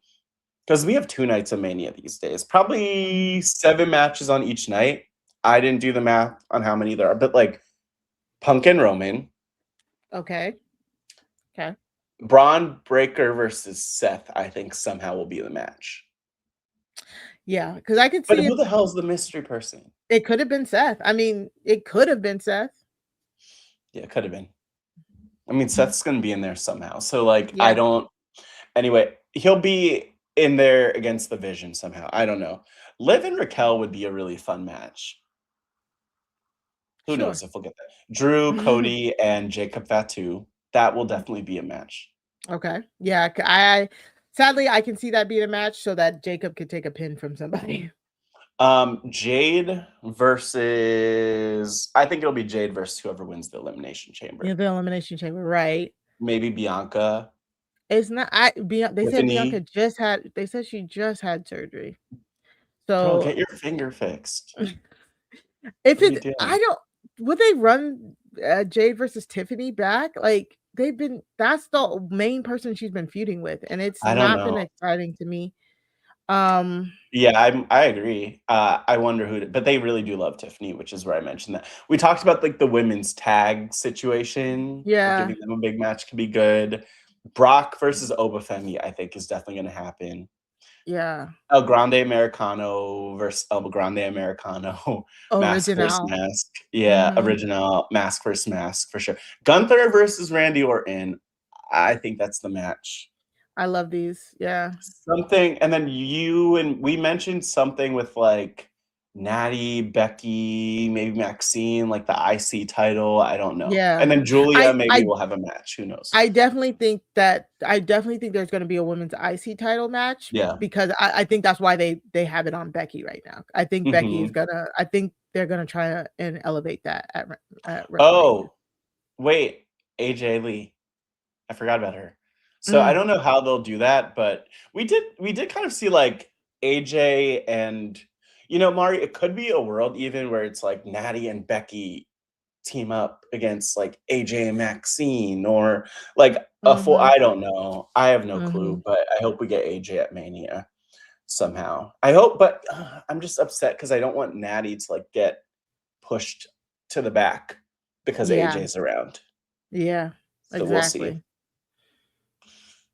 because we have 2 nights of Mania these days. Probably mhm. 7 matches on each night. I didn't do the math on how many there are, but like Punk and Roman, Okay, okay. Braun Breaker versus Seth, I think somehow will be the match. Yeah, because I could But see who it the hell is the mystery person? it could have been Seth. I mean, it could have been Seth. Yeah, it could have been. I mean, Seth's gonna be in there somehow. So like I Yeah, don't anyway, he'll be in there against the Vision somehow. I don't know. Liv and Raquel would be a really fun match. Who knows sure. if we'll get that? Drew, Cody, and Jacob Fatu. That will definitely be a match. Okay. Yeah, I sadly, I can see that being a match so that Jacob could take a pin from somebody. Jade versus I think it'll be Jade versus whoever wins the Elimination Yeah, Chamber. the Elimination Chamber, right. Maybe Bianca, It's not they said Bianca Tiffany. just had they said she just had surgery. Girl, So, get your finger fixed. if What are you it I doing? don't would they run, Jade versus Tiffany back? Like, that's the main person she's been feuding with, and it's I don't not been know. exciting to me. Yeah, I agree. I wonder but they really do love Tiffany, which is where I mentioned that. We talked about like the women's tag situation. Yeah. Giving them a big match could be good. Brock versus Femi, I think, is definitely going to happen. Yeah. El Grande Americano versus El Grande Americano. Mask versus Original. mask. Yeah, original mask versus mask for sure. Gunther versus Randy Orton. I think that's the match. I love these. Yeah. Something, and then we mentioned something with like Natty, Becky, maybe Maxine, like the IC title. I don't know. Yeah. And then Giulia, maybe I we'll have a match. Who knows? I definitely think there's going to be a women's IC title match. Yeah. Because I think that's why they have it on Becky right now. I think I think they're gonna try and elevate that at WrestleMania. Oh, wait, AJ Lee. I forgot about her. So I don't know how they'll do that, but we did kind of see like AJ and Mari, it could be a world even where it's like Natty and Becky team up against like AJ and Maxine, or like a full, I don't know. I have no clue, but I hope we get AJ at Mania somehow. I hope, but I'm just upset because I don't want Natty to like get pushed to the back because AJ's around. Yeah, So exactly.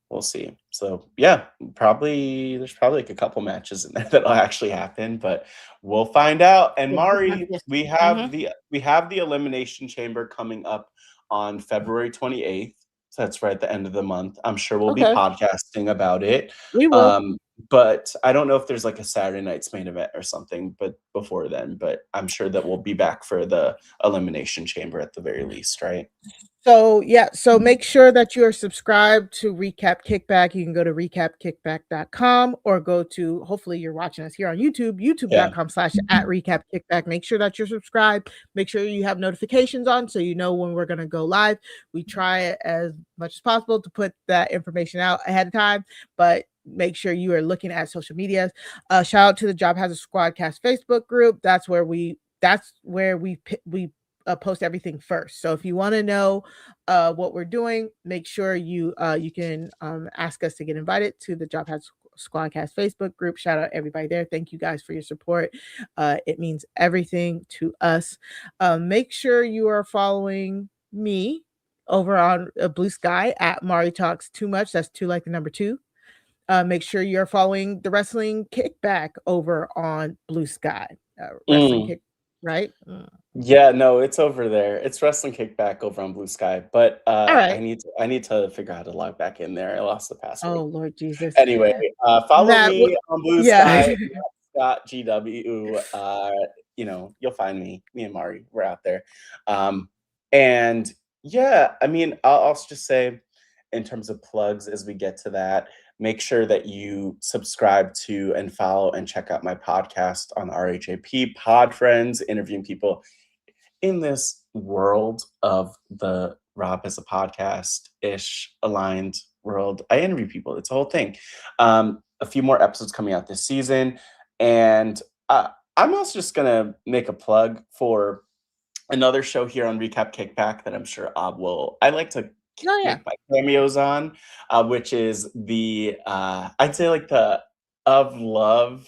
We'll see. So yeah, there's probably like a couple matches in there that'll actually happen, but we'll find out. And Mari, we have the Elimination Chamber coming up on February 28th. So that's right at the end of the month. I'm sure we'll be podcasting about it. We will. But I don't know if there's like a Saturday night's main event or something, but before then, but I'm sure that we'll be back for the Elimination Chamber at the very least, right? So make sure that you are subscribed to Recap Kickback. You can go to recapkickback.com or go to, hopefully you're watching us here on YouTube, youtube.com/@recapkickback. Make sure that you're subscribed. Make sure you have notifications on so you know when we're going to go live. We try as much as possible to put that information out ahead of time, but make sure you are looking at social medias. Shout out to the Job Has a Squadcast Facebook group. That's where we post everything first. So if you want to know what we're doing, make sure you can ask us to get invited to the Job Has Squadcast Facebook group. Shout out everybody there. Thank you guys for your support. It means everything to us. Make sure you are following me over on Blue Sky at Mari Talks Too Much. That's 2 like the number 2. Make sure you're following the Wrestling Kickback over on Blue Sky. Wrestling Kick, right? Yeah, no, it's over there. It's Wrestling Kickback over on Blue Sky, but right. I need to figure out how to log back in there. I lost the password. Oh Lord Jesus! Anyway, follow me on Blue Sky, Scott GW. You'll find me. Me and Mari, we're out there. And yeah, I mean, I'll also just say, in terms of plugs, as we get to that, make sure that you subscribe to and follow and check out my podcast on RHAP Pod Friends, interviewing people in this world of the Rob as a podcast-ish aligned world. I interview people. It's a whole thing. A few more episodes coming out this season. And I'm also just going to make a plug for another show here on Recap Kickback that I'm sure Ob will. I like to make my cameos on, which is the I'd say like the Of Love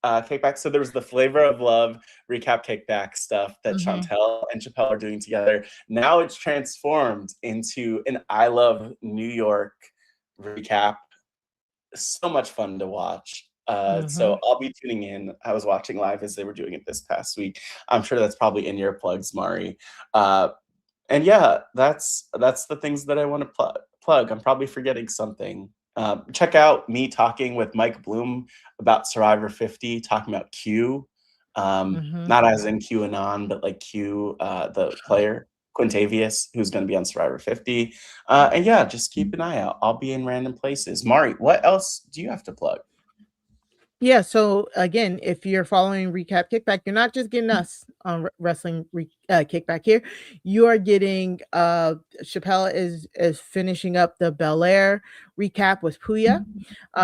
Kickback. So there was the Flavor of Love Recap Kickback stuff that Chantel and Chappelle are doing together. Now it's transformed into an I Love New York recap. So much fun to watch. So I'll be tuning in. I was watching live as they were doing it this past week. I'm sure that's probably in your plugs, Mari. And yeah, that's the things that I want to plug. I'm probably forgetting something. Check out me talking with Mike Bloom about Survivor 50, talking about Q, not as in QAnon, but like Q, the player, Quintavious, who's going to be on Survivor 50. And yeah, just keep an eye out. I'll be in random places. Mari, what else do you have to plug? Yeah, so again, if you're following Recap Kickback, you're not just getting us on Wrestling Kickback here. You are getting Chappelle is finishing up the Bel Air recap with Puya.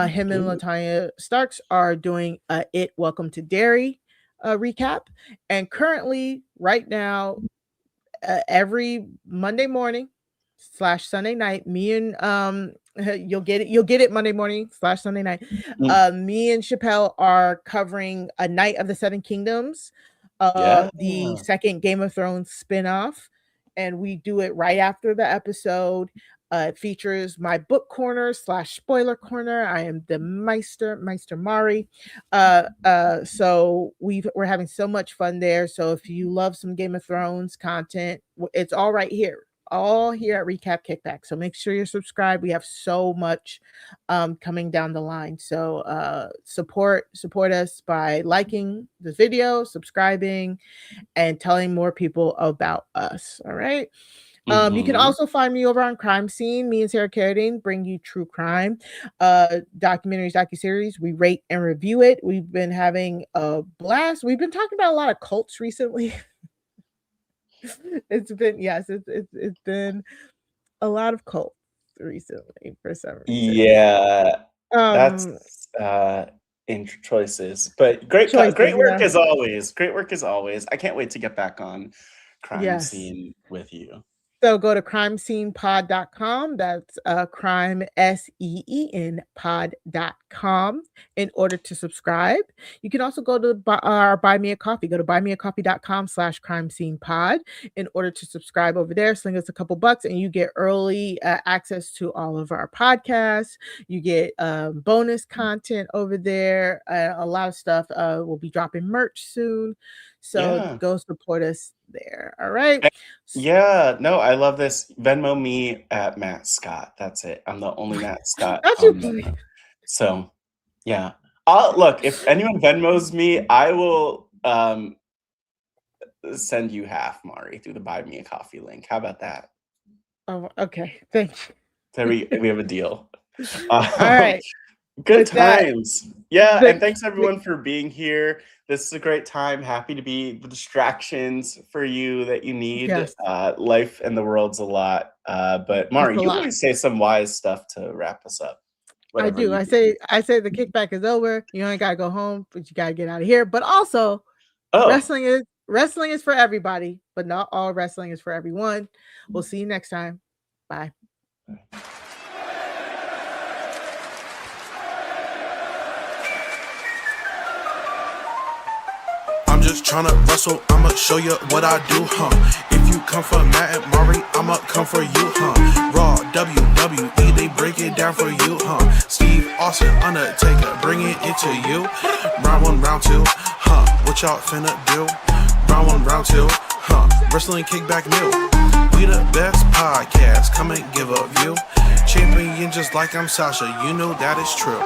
Him and Latanya Starks are doing It Welcome to Derry recap. And currently, right now, every Monday morning / Sunday night, me and You'll get it. You'll get it Monday morning / Sunday night. Me and Chappelle are covering A Night of the Seven Kingdoms, Yeah. the second Game of Thrones spinoff, and we do it right after the episode. It features my book corner / spoiler corner. I am the Meister Mari. So we're having so much fun there. So if you love some Game of Thrones content, it's all right here. All here at Recap Kickback. So make sure you're subscribed. We have so much coming down the line. So support us by liking the video, subscribing, and telling more people about us. All right. You can also find me over on Crime Scene. Me and Sarah Carradine bring you true crime documentaries, docuseries. We rate and review it. We've been having a blast. We've been talking about a lot of cults recently. It's been a lot of cults recently for some reason. Yeah, that's choices, but great work as always. Great work as always. I can't wait to get back on Crime Scene with you. So go to crimescenepod.com. That's crime SEEN pod.com in order to subscribe. You can also go to our Buy Me a Coffee. Go to buymeacoffee.com/crimescenepod in order to subscribe over there. Sling us a couple bucks and you get early access to all of our podcasts. You get bonus content over there. A lot of stuff. We'll be dropping merch soon. So go support us there. All right. Yeah, no, I love this. Venmo me at Matt Scott. That's it. I'm the only Matt Scott. That's your point. So, yeah. Look, if anyone Venmos me, I will send you half, Mari, through the Buy Me a Coffee link. How about that? Oh, okay. Thank you. There we have a deal. All right. Good times. And thanks everyone for being here. This is a great time. Happy to be the distractions for you that you need. Life and the world's a lot. But Mari, you always say some wise stuff to wrap us up. I do. I say the kickback is over. You only gotta go home, but you gotta get out of here. But also, wrestling is for everybody, but not all wrestling is for everyone. We'll see you next time. Bye. I'm just tryna wrestle, I'ma show you what I do, If you come for Matt and Mari, I'ma come for you, Raw, WWE, they break it down for you, Steve Austin, Undertaker, bringing it to you. Round 1, round 2, what y'all finna do? Round 1, round 2, Wrestling Kickback new. We the best podcast, come and give a view. Champion just like I'm Sasha, you know that is true.